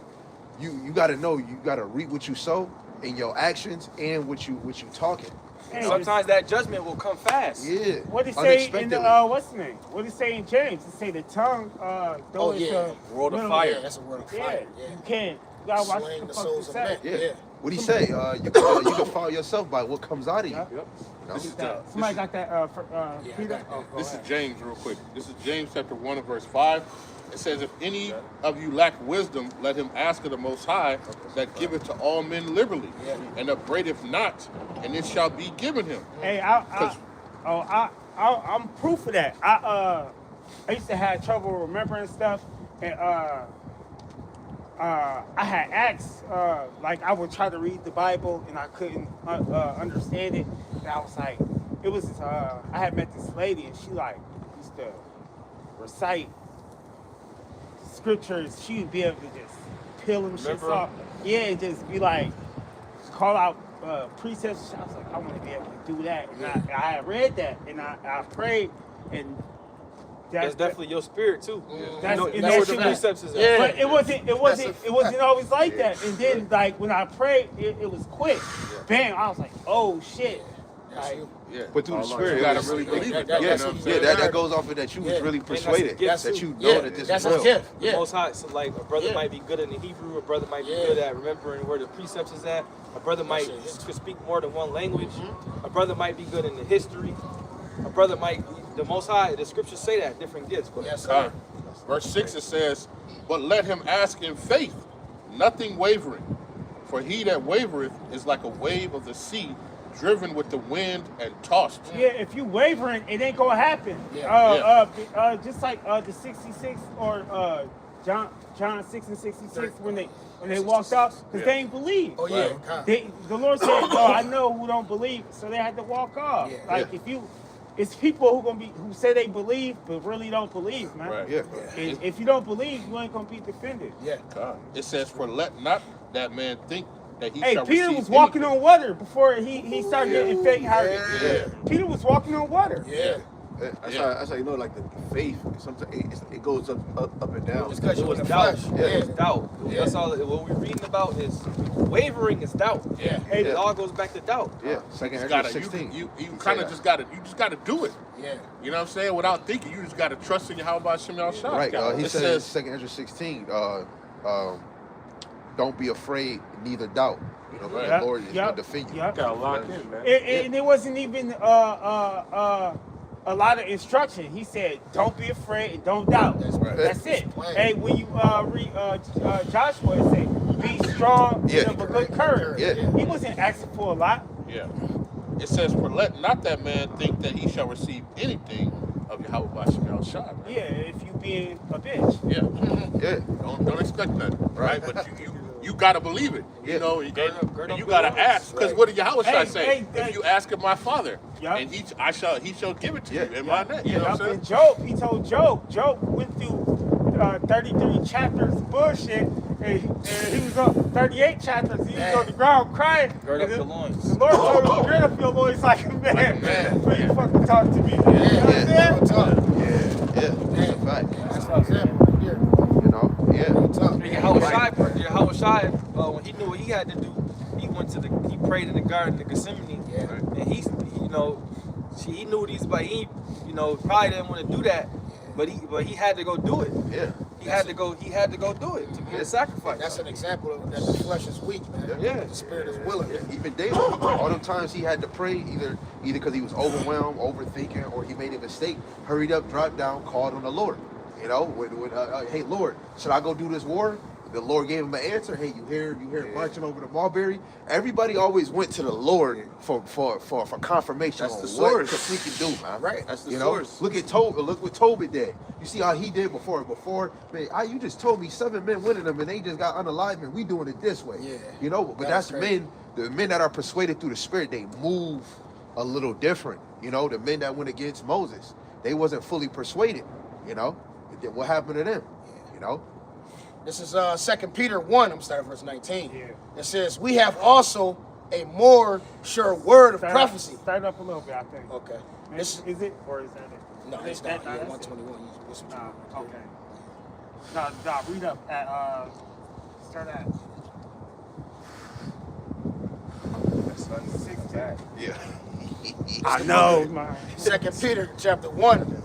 you got to know, you got to read what you sow in your actions and what you talking. Hey, Sometimes that judgment will come fast. Yeah. what did it say in unexpectedly. the what's the name? What did it say in James? It say the tongue Oh, yeah. World of no, fire. Yeah, that's a word of Yeah, fire. you can't. You gotta watch Slaying what the the fuck souls you of say. men. Yeah. What'd he say? You can follow yourself by what comes out of you. Yep. You know? This is Somebody got that Peter? got Oh, go This is ahead. James, real quick. This is James chapter 1 and verse 5. It says, if any of you lack wisdom, let him ask of the Most High, that giveth to all men liberally, and upbraideth not, and it shall be given him. Hey, I'm proof of that. I used to have trouble remembering stuff, and I had asked, like I would try to read the Bible and I couldn't understand it, and I was like, I had met this lady and she like used to recite scriptures. She would be able to just peel them shit off. Yeah, and just be like, call out precepts. I was like, I want to be able to do that. And I had read that and I prayed, and That's definitely your spirit too. That's- You and know that where the shit precepts is at. Yeah. But it wasn't always like that. And then like when I prayed, it was quick. Bam! I was like, oh shit. Yeah. But through the spirit, you it gotta was- really believe it. that- You Yeah, know what I'm yeah, saying? that goes off of that you was really persuaded, gift that too. you know that this that's is a real. gift. The Yeah. Most High, so like a brother Yeah. might be good in the Hebrew, a brother might be Yeah. good at remembering where the precepts is at, a brother might it, yeah. could speak more than one language, a brother might be good in the history, a brother might, the Most High, the scriptures say that, different gifts, but Yes, sir. Verse 6 it says, "But let him ask in faith, nothing wavering. For he that wavereth is like a wave of the sea, driven with the wind and tossed." Yeah, if you wavering, it ain't gonna happen. Yeah. Just like the 66 or John 6 and 66 when they walked out because they ain't believe. Oh yeah. The Lord said, "Oh, I know who don't believe," so they had to walk off. Yeah. Like it's people who say they believe but really don't believe, man. Right. Yeah. If you don't believe, you ain't gonna be defended. Yeah. It says, "For let not that man think that he Hey, shall Peter receive was walking anything." on water before he started getting fake hearted. Yeah. Peter was walking on water. Yeah. That's how you know, like the faith. Sometimes it goes up and down. It's because it you was in the doubt. flesh. It was Yeah. doubt. Yeah. That's all. What we're reading about is wavering is doubt. Yeah. It Yeah. all goes back to doubt. Yeah, second You Ezra gotta, 16. you He kind said of that. just gotta do it. Yeah. You know what I'm saying? Without thinking, you just gotta trust in Yahweh Shem Shah. Right. He It says in says, second Ezra 16, don't be afraid, neither doubt. You know, Right. the Lord is going to defend you. Yep. Gotta lock in, man. And it wasn't even a lot of instruction. He said, "Don't be afraid and don't doubt." That's right. That's it. Plain. Hey, when you read Joshua, it say, "Be strong Yeah. and of a good courage." Yeah. He wasn't asking for a lot. yeah. It says, "For let not that man think that he shall receive anything of Yahweh Shem Shah." Man. Yeah, if you being a bitch. Yeah. Yeah. Don't expect nothing, right? But you gotta believe it. You Yeah. know, Gird up and you your gotta loins. ask, because what did Yahweh Hey, say? hey, If you ask of my Father, Yeah. and he shall give it to you Yeah. in my name. You know what I'm saying? And Job, he told Job went through 33 chapters of bullshit, and he was on 38 chapters. He was on the ground crying. Gird up And your loins. The Lord told him, "Gird up your loins like a man." Like a man. Before you fucking talk to me. You know what I'm Yeah. saying? Talk. Yeah. That's a fact. That's an example right here. You know? Yeah. Talk. Yahweh Shai, when he knew what he had to do, he prayed in the garden of Gethsemane, Yeah. and he knew what he's about. He, probably didn't want to do that, but he had to go do it. Yeah. He had to go do it to be a sacrifice. That's an example of that the flesh is weak, man. Yeah. The spirit is willing. Even David, all them times he had to pray, either because he was overwhelmed, overthinking, or he made a mistake, hurried up, dropped down, called on the Lord. You know, hey Lord, should I go do this war? The Lord gave him an answer. Hey, you hear marching over the Mulberry? Everybody always went to the Lord for confirmation That's on the what source. to freaking do, man. Right. That's the You know, source. look what Tobit did. You see how he did before, man. You just told me 7 men winning them, and they just got unalive, and we doing it this way. Yeah. You know, but That's that's crazy. men. The men that are persuaded through the Spirit, they move a little different. You know, the men that went against Moses, they wasn't fully persuaded. You know, what happened to them? You know. This is 2 Peter 1, I'm starting verse 19. Yeah. It says, "We have also a more sure word of prophecy." Start up a little bit, I think. Okay. Is it or is that it? No, it's That- not. Yeah, that's it. 121. This is what Nah, you- okay. Nah, read up at start at 16. Yeah. I know, man. 2 Peter chapter 1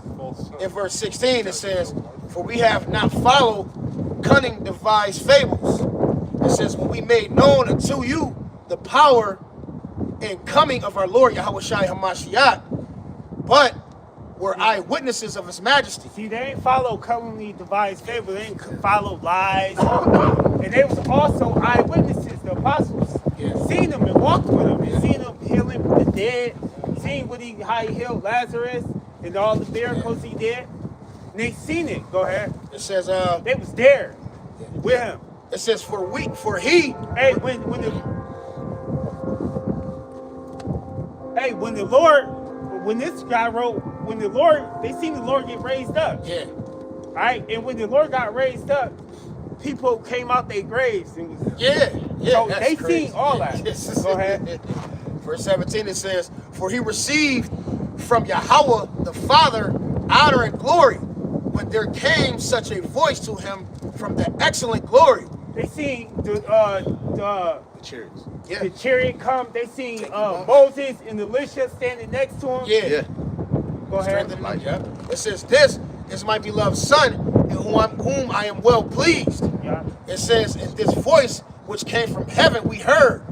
in verse 16 it says, "For we have not followed cunning devised fables." It says, "When we made known unto you the power and coming of our Lord Yahweh Shai HaMashiach, but were eyewitnesses of his majesty." See, they ain't follow cunningly devised fable. They ain't follow lies. And they was also eyewitnesses, the apostles. Yeah. Seen them and walked with him. And seen him healing the dead. Seen how he healed Lazarus and all the miracles he did. And they seen it. Go ahead. It says, They was there with him. it says, for he, Hey, when this guy wrote, they seen the Lord get raised up. yeah, Right? And when the Lord got raised up, people came out their graves and was yeah. So that's they crazy. seen all that. Yes. Go ahead. Verse 17 it says, "For he received from Yahweh the Father honor and glory, when there came such a voice to him from the excellent glory." They seen The chariots. Yeah. The chariot come. They seen Take him up. Moses and Elisha standing next to him. Yeah. Yeah. Go ahead. Strengthen me. Yep. It says, "This is my beloved son, in whom I am well pleased." Yeah. It says, "In this voice which came from heaven we heard."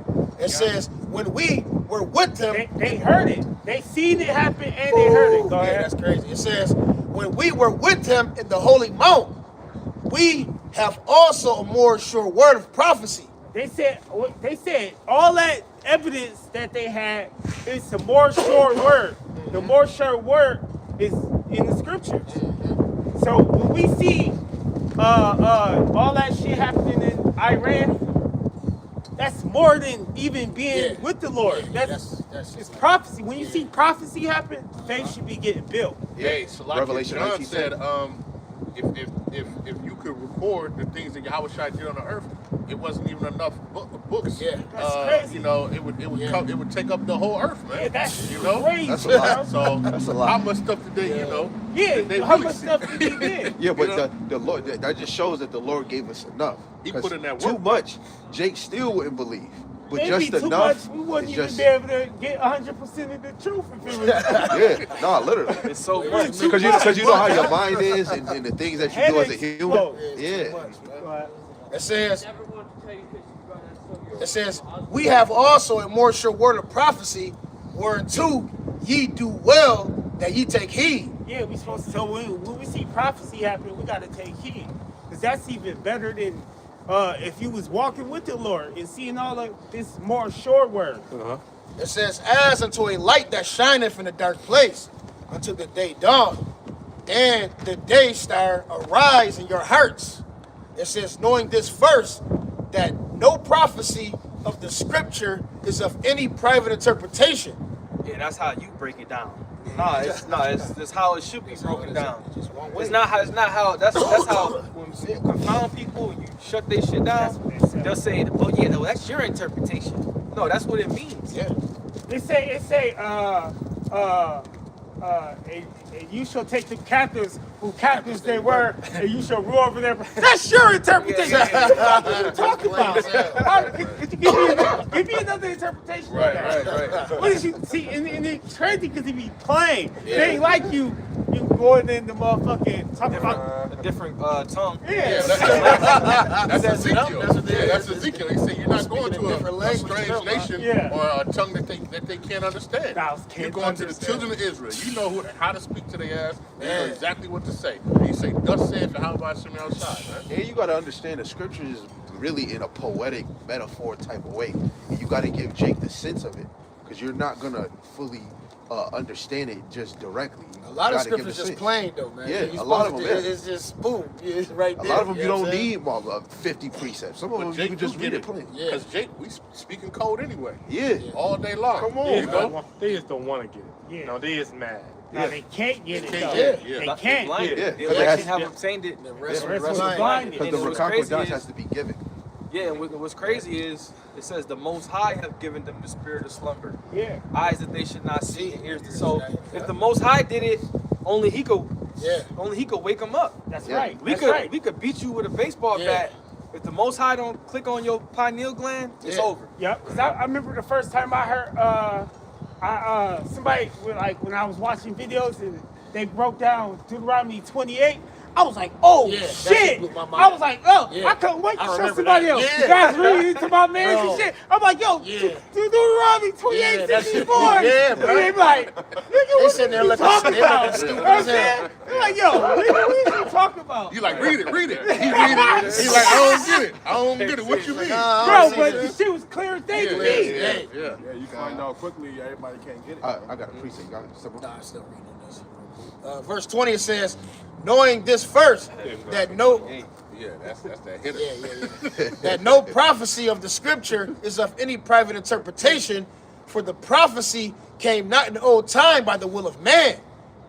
It says, "When we were with him." They heard it. They seen it happen and they heard it. Go Yeah, ahead. that's crazy. It says, "When we were with him in the holy mount, we have also a more sure word of prophecy." They said all that evidence that they had is the more sure word. The more sure word is in the scriptures. So when we see all that shit happening in Iran, that's more than even being Yeah. with the Lord. Yeah, That's that's it's just prophecy. When you see prophecy happen, faith should be getting built. Hey, so like Revelation John 19:10. said, if you could record the things that Yahweh Shai did on the earth, it wasn't even enough books. Yeah. That's crazy. You know, it would Yeah. it would take up the whole earth, man. Yeah, that's you know. crazy. That's a lot. So That's a lot. how much stuff did they, you know? Yeah, did they how really much see? stuff did he did? Yeah, but You know? the Lord, that just shows that the Lord gave us enough. He 'Cause put in that too work. much, Jake still wouldn't believe. But Maybe just too enough, much, we wouldn't it's even just, be able to get 100% of the truth if it was. yeah, nah, literally. It's so much. Because you know how your mind is and the things that you do as a Headaches human. flow. Yeah. It says, "We have also a more sure word of prophecy, whereunto ye do well that ye take heed." Yeah, we supposed to. So when we see prophecy happen, we got to take heed, because that's even better than if you was walking with the Lord and seeing all of this more sure word. It says, "As unto a light that shineth in a dark place, until the day dawn, and the day star arise in your hearts." It says, "Knowing this first, that no prophecy of the scripture is of any private interpretation." Yeah, that's how you break it down. It's how it should be broken down. Just one way. It's not how that's how when you confound people, you shut their shit That's down. what they say. They'll say, "Oh yeah, no, that's your interpretation." No, that's what it means. Yeah. It say, and you shall take the captives who captives they were, and you shall rule over them. That's your interpretation. Yeah, What are you talking about? Could you give me another interpretation? of that? Right. What did you see? And it's crazy because he be playing. It ain't like you going in the motherfucking talking about. A different tongue. Yeah. That's That's it. Ezekiel. That's what they- Yeah, that's Ezekiel. They say you're not going Speaking to a different a language, strange no, nation Yeah. or a tongue that they can't understand. Nah, You're can't going to the understand. children of Israel. You know how to speak to their ass. You know Man. exactly what to say. And you say, "Thus saith Yahweh Hashem outside," man. And you got to understand the scriptures is really in a poetic metaphor type of way. And you got to give Jake the sense of it because you're not going to fully understand it just directly. A lot of gotta give scriptures the just sense. plain though, man. Yeah, You're a lot of supposed them, to- yeah. It's just boom. It's right A there. lot of them you know don't what I'm saying? need 50 precepts. Some of But them you Jake can just do read get it plain. Yeah. Because Jake, we speaking code anyway. Yeah. All day long. Come on, You know? man. They just don't want to get it. Yeah. No, they is mad. No, they can't get it They though. can't get it, yeah. They can't. Blinded. Yeah. The Yeah. election have obtained it. The rest The rest was blind. blinded. Because And the what's Rakako crazy Dance is- has to be given. Yeah, and what's crazy is it says the Most High have given them the spirit of slumber, Yeah. eyes that they should not see, and ears. So if the Most High did it, only He could wake them up. That's Yeah. right. We That's could right. we could beat you with a baseball Yeah. bat. If the Most High don't click on your pineal gland, it's Yeah. over. Yep. 'Cause I remember the first time I heard somebody when I was watching videos and they broke down Deuteronomy 28. I was like, oh Yeah, that shit! shit blew my mind. I was like, oh, Yeah. I couldn't wait to I show remember somebody that. else. Yeah. You guys reading to my man Bro. and shit. I'm like, yo, Yeah. Deuteronomy 28, Yeah, that shit- 64. yeah, bro. And they be like, nigga, what sitting there you looking- talking they about? looking You know stupid what I'm as hell. saying? They're like, yo, nigga, what you talking about? You like, read it. He read it. He's like, I don't get it. I don't get it. What you mean? Bro, but the shit was clear as day to me. Yeah. Yeah, you find out quickly, everybody can't get it. I got a precinct. Got it. Nah, I'm still reading this. Verse 20 it says, "Knowing this first, that no Yeah, that's that hitter. that no prophecy of the scripture is of any private interpretation, for the prophecy came not in the old time by the will of man,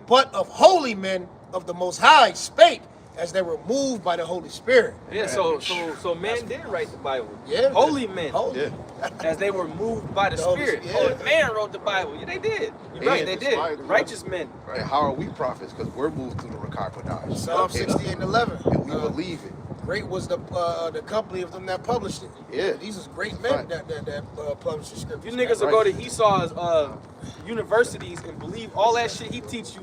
but of holy men of the Most High spake, as they were moved by the Holy Spirit." Yeah, so men did write the Bible. Yeah. Holy men. Holy. Yeah. As they were moved by the The Holy Spirit. Spirit, yeah. Holy man wrote the Bible. Yeah, they did. You're right, they did. Righteous men. And how are we prophets? Because we're moved through the Rakako Dance. Psalm 68:11. And we believe it. Great was the company of them that published it. Yeah. These is great men Right. that published the scriptures. If you niggas will go to Esau's universities and believe all that shit he teach you,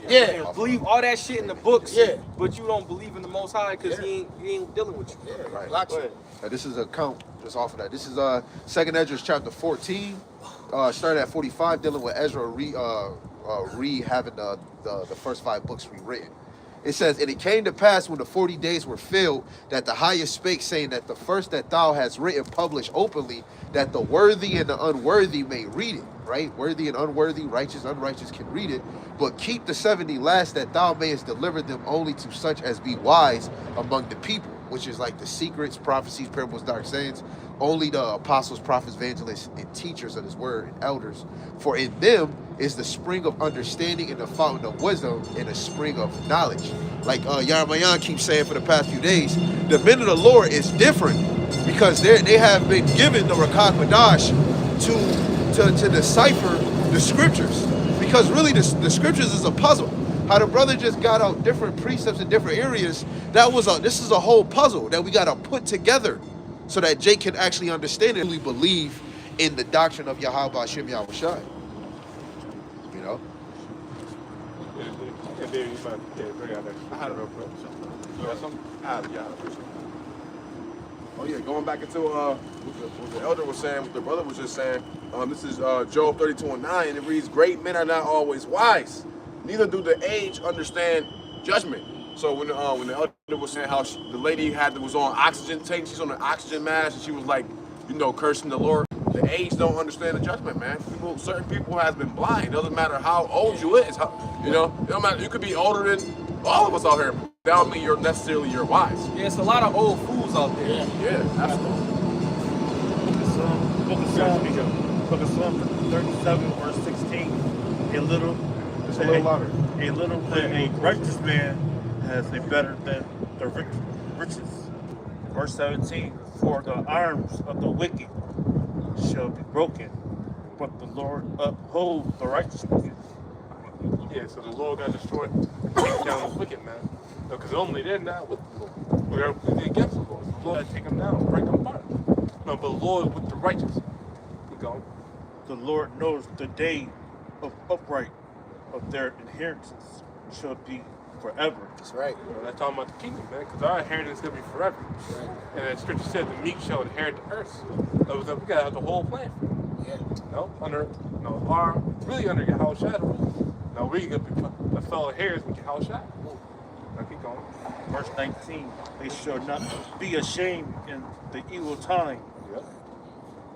Yeah. and believe all that shit in the books, Yeah. but you don't believe in the Most High because he ain't dealing with you. Yeah, Right. block Go you. ahead. This is a count just off of that. This is 2nd Ezra chapter 14, started at 45, dealing with Ezra having the first 5 books rewritten. It says, and it came to pass when the 40 days were filled, that the highest spake, saying that the first that thou hast written publish openly, that the worthy and the unworthy may read it. Right? Worthy and unworthy, righteous, unrighteous can read it. But keep the 70 last, that thou mayest deliver them only to such as be wise among the people, which is like the secrets, prophecies, parables, dark sayings. Only the apostles, prophets, evangelists, and teachers of his word, and elders. For in them is the spring of understanding and the fountain of wisdom and a spring of knowledge. Like Yarmayan keeps saying for the past few days, the men of the Lord is different because they have been given the Rakak Madash to decipher the scriptures. Because really the scriptures is a puzzle. How the brother just got out different precepts in different areas, this is a whole puzzle that we gotta put together so that Jake can actually understand and really believe in the doctrine of Yahweh Hashem Yahweh Shai. You know? And then he's like, bring out that. I had it real quick. You got something? Oh yeah, going back into what the elder was saying, what the brother was just saying. This is Job 32:9, and it reads, "Great men are not always wise, neither do the aged understand judgment." So when the elder was saying how the lady was on oxygen tank, she's on an oxygen mask, and she was like, cursing the Lord. The aged don't understand the judgment, man. Certain people has been blind. It doesn't matter how old you is. It don't matter. You could be older than all of us out here. That don't mean you're wise. Yeah, it's a lot of old fools out there. Yeah, absolutely. Book of Psalm 37, verse 16. A little a righteous man has a better than the riches. Verse 17. For the arms of the wicked shall be broken, but the Lord upholds the righteous. Yeah, so the Lord got destroyed, take down the wicked man. Because only they're not with the Lord. We're completely against the Lord. The Lord had to take them down, break them apart. No, but the Lord with the righteous. Keep going. The Lord knows the day of upright of their inheritance shall be forever. That's right. That's talking about the kingdom, man, because our inheritance is going to be forever. Right. And the scripture said the meek shall inherit the earth. So we got to have the whole plan. Yeah. Under Yahweh Shai. No, we going to be the fellow heirs with Yahweh Shai. Now keep going. Verse 19. They shall not be ashamed in the evil time, Yep.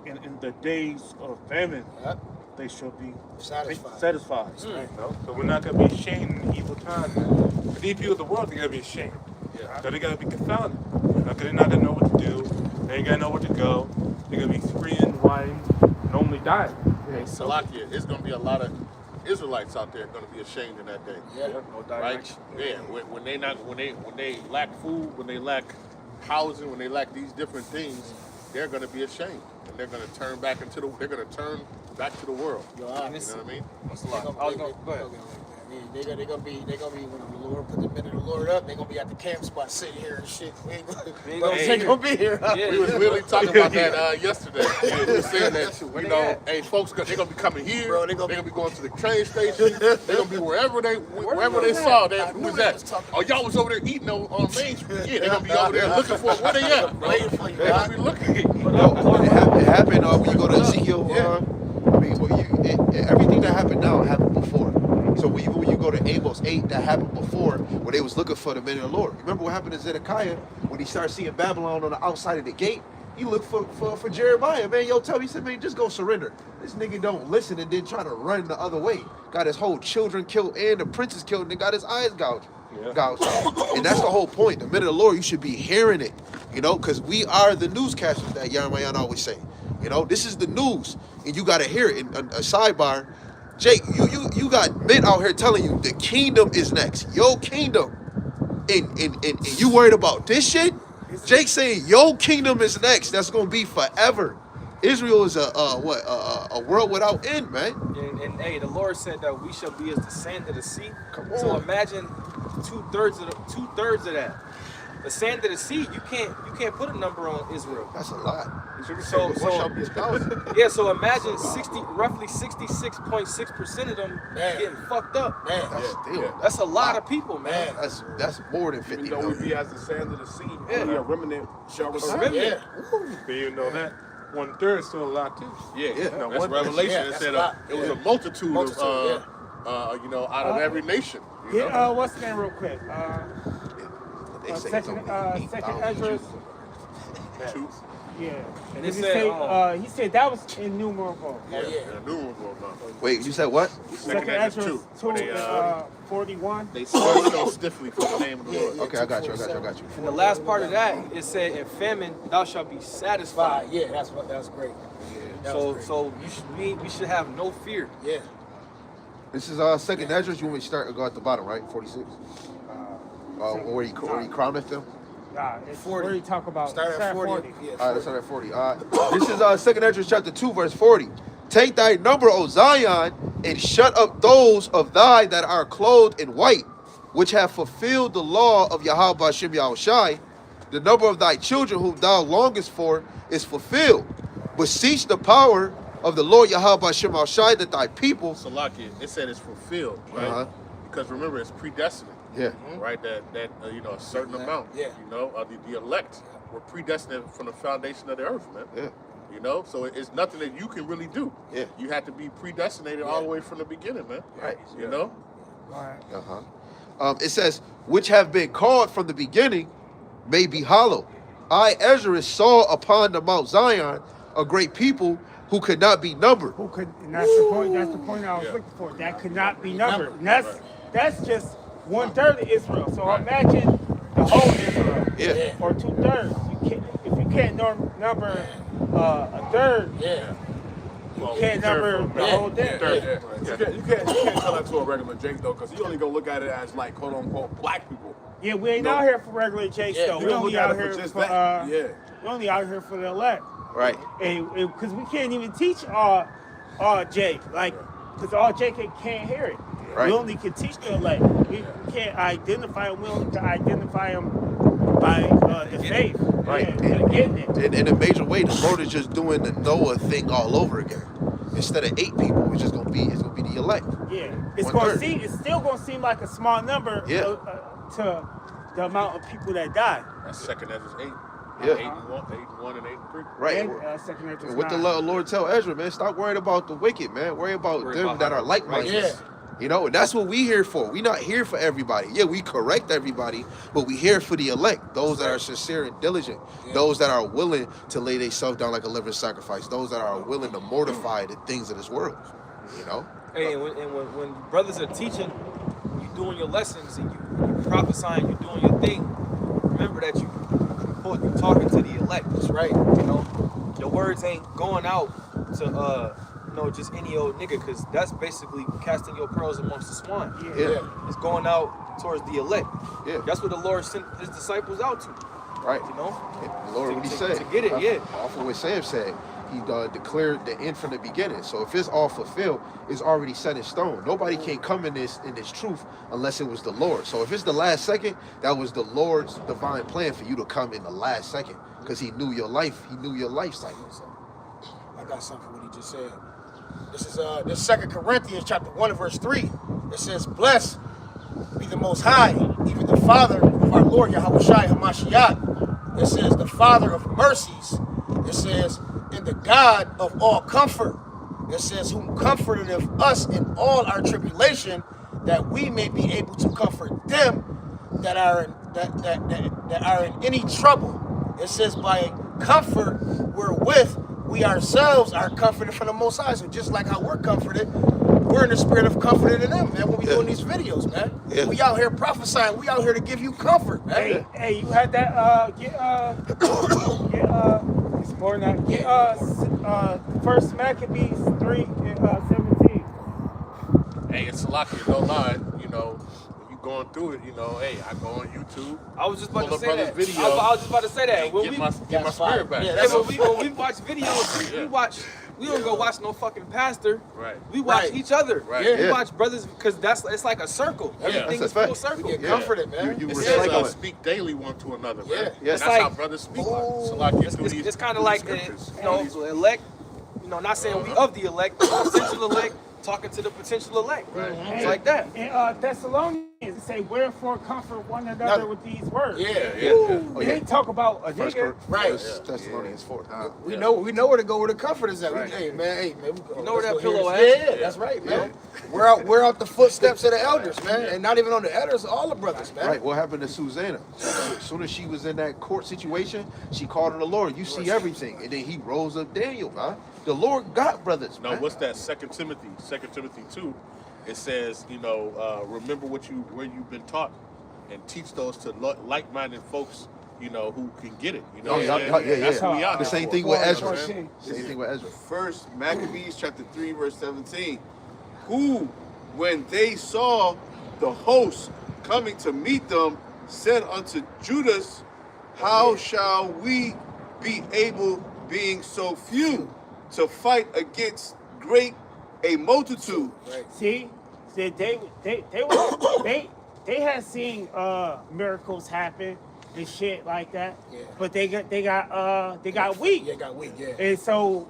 and in the days of famine Yep. they shall be Satisfied. No, so we're not going to be ashamed in the evil time, man. For these people of the world, they're going to be ashamed. Yeah. So they're going to be confounded. Because they're not going to know what to do. They ain't going to know where to go. They're going to be screaming, whining, and only dying. Hey, Salakia, there's going to be a lot of Israelites out there going to be ashamed in that day. Yeah. No Right? direction. Yeah. When they lack food, when they lack housing, when they lack these different things, they're going to be ashamed, and they're going to turn back to the world. Yo, You know what I mean? That's a lot. I was going go ahead. They're gonna be when the Lord put the men of the Lord up. They're gonna be at the camp spot sitting here and shit. They ain't gonna be here. Yeah. We was really talking about that yesterday. We were saying that, hey, folks, they're gonna be coming here. Bro, they're gonna be going to the train station. They're gonna be wherever they saw that. Who was that? Oh, y'all was over there eating on Main Street. Yeah, they're gonna be over there looking for where they at, bro. Waiting for you, They're gonna be looking. It happened when you go to Ezekiel. Everything that happened now happened before. So even when you go to Amos 8, that happened before, when they was looking for the men of the Lord. Remember what happened to Zedekiah when he started seeing Babylon on the outside of the gate? He looked for Jeremiah, man. Yo, tell me, he said, man, just go surrender. This nigga don't listen and then try to run the other way. Got his whole children killed and the princes killed, and then got his eyes gouged. And that's the whole point. The men of the Lord, you should be hearing it, because we are the newscasters that Yarmayan always say. This is the news, and you got to hear it. And a sidebar, Jake, you got men out here telling you the kingdom is next. Your kingdom. And you worried about this shit? Jake saying your kingdom is next. That's going to be forever. Israel is a world without end, man. And hey, the Lord said that we shall be as the sand of the sea. Come So on. imagine two thirds of that. the sand of the sea, you can't put a number on Israel. That's a lot. So What shall be 1,000? yeah, so imagine roughly 66.6% of them Man. getting fucked up. Man, That's still. That's a lot of people, man. That's more than 50 Even though we million. be as the sand of the sea, Yeah. only a remnant shall return. Remnant. But you know that 1/3 is still a lot too. Yeah, Yeah. no, One- that's Revelation. yeah, It that's said a lot. it was Yeah. a multitude Multitude, of, you know, out of every nation. You know? Yeah, what's the name real quick? They say it's Second, only second 8,000 Ezra's. Two. Yeah. And Did it he said, say, he said that was innumerable. yeah. Innumerable amount. Wait, you said what? Second Ezra's Ezra's 2. 2 They, and 41. they swear so stiffly for the name of the Lord. Okay, I got you. And the last part of that, it said, "In famine thou shalt be satisfied." Yeah, that's great. That was great. So we should have no fear. Yeah. This is second Ezra. You want me to start go at the bottom, right? 46. Where he crowneth them. Nah, it's 40. where you talk about. Start at 40. Yeah, All right, let's start at 40. This is second Ezra chapter 2, verse 40. Take thy number, O Zion, and shut up those of thy that are clothed in white, which have fulfilled the law of Yahweh Hashem Yahushai. The number of thy children whom thou longest for is fulfilled. Beseech the power of the Lord Yahweh Hashem Yahushai that thy people. Salakia, it said it's fulfilled, right? Uh-huh. Because remember, it's predestined. Yeah. Right, that you know, a certain amount. Yeah. You know, the elect were predestined from the foundation of the earth, man. Yeah. You know, so it's nothing that you can really do. Yeah. You have to be predestinated all the way from the beginning, man. Right. You know. All right. It says, which have been called from the beginning may be hollow. I, Ezra, saw upon the Mount Zion a great people who could not be numbered. Who could? And that's the point. That's the point I was looking for. That could not be numbered. And that's just 1/3 of Israel. So imagine the whole Israel. Yeah. Or 2/3. You can't. If you can't number a third, Yeah. you can't number the whole thing. You can't tell that to a regular Jake though, because he only gonna look at it as like quote unquote black people. Yeah, we ain't out here for regular Jakes Yeah, though. we We don't only look at out it for here just for that. Yeah. we only out here for the elect. Right. And because we can't even teach all Jake, like, because all Jake can't hear it. Right. We only can teach the elect. We can't identify them. We only can identify them by the faith. Right. And getting it. In a major way, the Lord is just doing the Noah thing all over again. Instead of 8 people, it's gonna be the elect. Yeah, it's 1/3. it's still gonna seem like a small number Yeah. to the amount of people that die. That's second Ezra's 8. Yeah. 8 and 1 and 8 and 3. Right. And, second Ezra's What the 9. Lord tell Ezra, man, stop worrying about the wicked, man. Worry about them that are like-minded. Yeah. You know, and that's what we here for. We not here for everybody. Yeah, we correct everybody, but we here for the elect, those that are sincere and diligent, those that are willing to lay themselves down like a living sacrifice, those that are willing to mortify the things of this world. You know? Hey, and when brothers are teaching, you doing your lessons and you prophesying, you doing your thing. Remember that you talking to the elect. That's right. You know, your words ain't going out to just any old nigga, because that's basically casting your pearls amongst the swine. Yeah. It's going out towards the elect. Yeah. That's what the Lord sent his disciples out to. Right. You know, The Lord, what he To said. get it, yeah. Off of what Sam said, he declared the end from the beginning. So if it's all fulfilled, it's already set in stone. Nobody can come in this truth unless it was the Lord. So if it's the last second, that was the Lord's divine plan for you to come in the last second, because he knew your life. He knew your life cycle. I got something for what he just said. This is this 2 Corinthians chapter 1 and verse 3. It says, "Blessed be the Most High, even the Father of our Lord Yahushua HaMashiach." It says, "the Father of mercies." It says, "and the God of all comfort." It says, "whom comforted of us in all our tribulation, that we may be able to comfort them that are in any trouble." It says, "by comfort wherewith we ourselves are comforted from the Most High." So just like how we're comforted, we're in the spirit of comforting in them, man, when we doing these videos, man. Yeah. We out here prophesying. We out here to give you comfort, man. Hey, you had that it's more than that. Get First Maccabees 3 and 17. Hey, it's Salakia, no lie. You know, when you going through it, you know, hey, I go on YouTube. I was just about Pull to up say brother's that. video I was just about to say that. and When get we, my That's spirit fire. back. Yeah, hey, that's when we watch videos, we watch We don't go watch no fucking pastor. Right. We watch Right. each other. Right. Yeah. We watch brothers because it's like a circle. Everything that's is a full fact. circle. We get Yeah. comforted, man. You It recycle says it. speak daily one to another, Yeah. man. Yeah. That's like- how brothers speak. So like It's kind of like, elect, not saying we of the elect, potential elect, talking to the potential elect. Right. It's like that. In Thessalonians, it say, wherefore comfort one another with these words. Yeah. Oh, They ain't talk about a First nigga. Right. Thessalonians 4. We know where to go where the comfort is at. Right. Hey man, we You know where let's that go pillow here. at? Yeah, that's right, man. We're out the footsteps of the elders, man, and not even on the elders, all the brothers, man. Right, what happened to Susanna? As soon as she was in that court situation, she called on the Lord. You see everything. And then he rose up Daniel, man. The Lord got brothers, No, man. what's that? 2 Timothy 2. It says, remember where you've been taught, and teach those to like-minded folks, who can get it. You know, Oh, what I'm yeah, saying? yeah, That's yeah. what we are The here same for. thing with Ezra. Four, Same thing with Ezra. First Maccabees chapter 3 verse 17, who when they saw the host coming to meet them said unto Judas, how shall we be able, being so few, to fight against a multitude? See, they had seen miracles happen and shit like that, Yeah. but they got weak, Yeah, got weak. Yeah. and so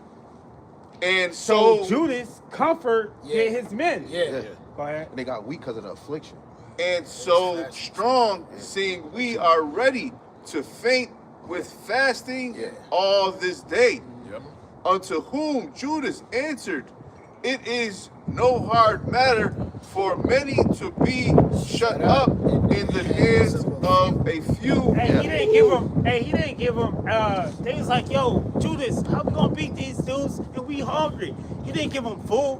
So Judas comfort his men. Yeah. Go ahead. And they got weak because of the affliction. and so strong, seeing we are ready to faint with fasting all this day. Yep. Unto whom Judas answered, it is no hard matter for many to be shut up in the hands of a few. Hey, he didn't give him. They was like, yo, Judas, how we gonna beat these dudes and we hungry? He didn't give him food.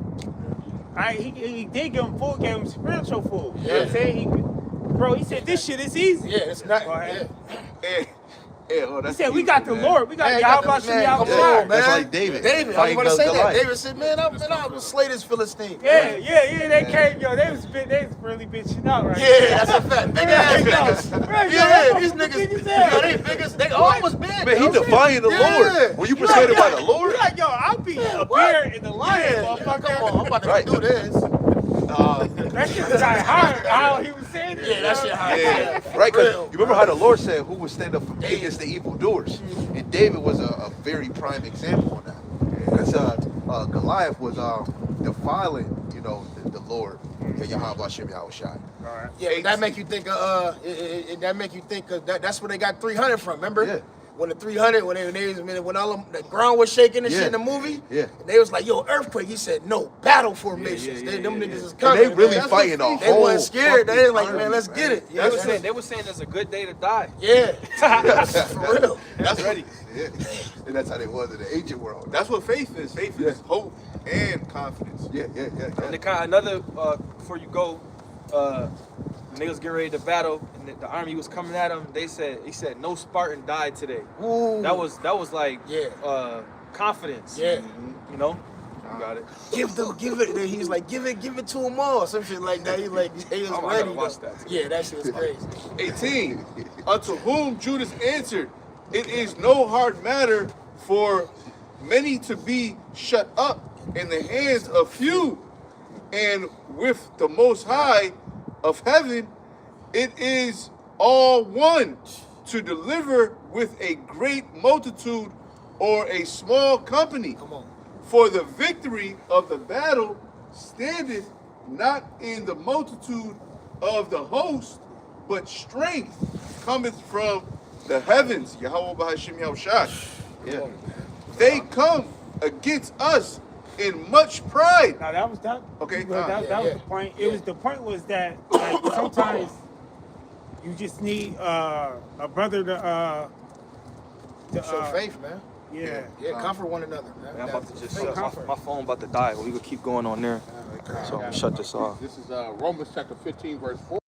Alright, he did give him food, gave him spiritual food. You know what I'm saying? He said, this shit is easy. Yeah, it's not. Go ahead. Oh, He that's said, we easy, got the man. Lord. We got Man, Yahweh man, come Shem on, Yahweh. man. That's like David. David, I was Fighting going to say that. Goliath. David said, man, I'm going to slay this Philistine. Yeah, they came, yo, they was really bitching out right Yeah, that's a fact. Big ass niggas. Right, Yeah, these big niggas. as hell. Yo, they biggest. They almost big. Man, he yo. defying the Yeah. Lord. Were you persuaded by the Lord? He's like, yo, I'll be a bear in the lion, Yeah, motherfucker. come on, I'm about to Right. do this. That shit got hard. How he was saying it. Yeah, that shit high. Yeah. Right, because Real. you remember how the Lord said who would stand up against the evildoers? And David was a very prime example on that. Because Goliath was defiling, the Lord, Yahweh Shem Yahweh Shai. Yeah, but that make you think of that make you think of that's where they got 300 from. Remember? Yeah. When the 300 when all the ground was shaking and Yeah. shit in the movie. Yeah. And they was like, yo, earthquake. He said, no, battle formations. Them niggas is And coming. they really man. fighting a They whole wasn't scared. They fucking was like, army, man, let's get it. They were saying there's a good day to die. Yeah. For real. That's ready. Yeah. And that's how they was in the ancient world. That's what faith is. Faith is hope and confidence. Yeah. And the kind another before you go, the niggas get ready to battle, and the army was coming at him. He said no Spartan died today. Ooh. That was like Yeah. confidence. Yeah. You know, you got it. Give it. Then he's like, give it to them all. Some shit like that. He was I ready. gotta watch though. that. Yeah, that shit was crazy. 18. Unto whom Judas answered, it is no hard matter for many to be shut up in the hands of few, and with the Most High of heaven, it is all one to deliver with a great multitude or a small company. Come on. For the victory of the battle standeth not in the multitude of the host, but strength cometh from the heavens. Yahweh B'Hashem Yahushua. Yeah. They come against us in much pride. Now that was that. Okay, Well, that yeah, was yeah. the point. It was the point was that like, sometimes you just need a brother to Show faith, man. yeah. Yeah, comfort one another, man. Man, I'm about to just Hey, shut comfort. my phone about to die. We could keep going on there. So I'm gonna shut this off. This is Romans chapter 15, verse 4.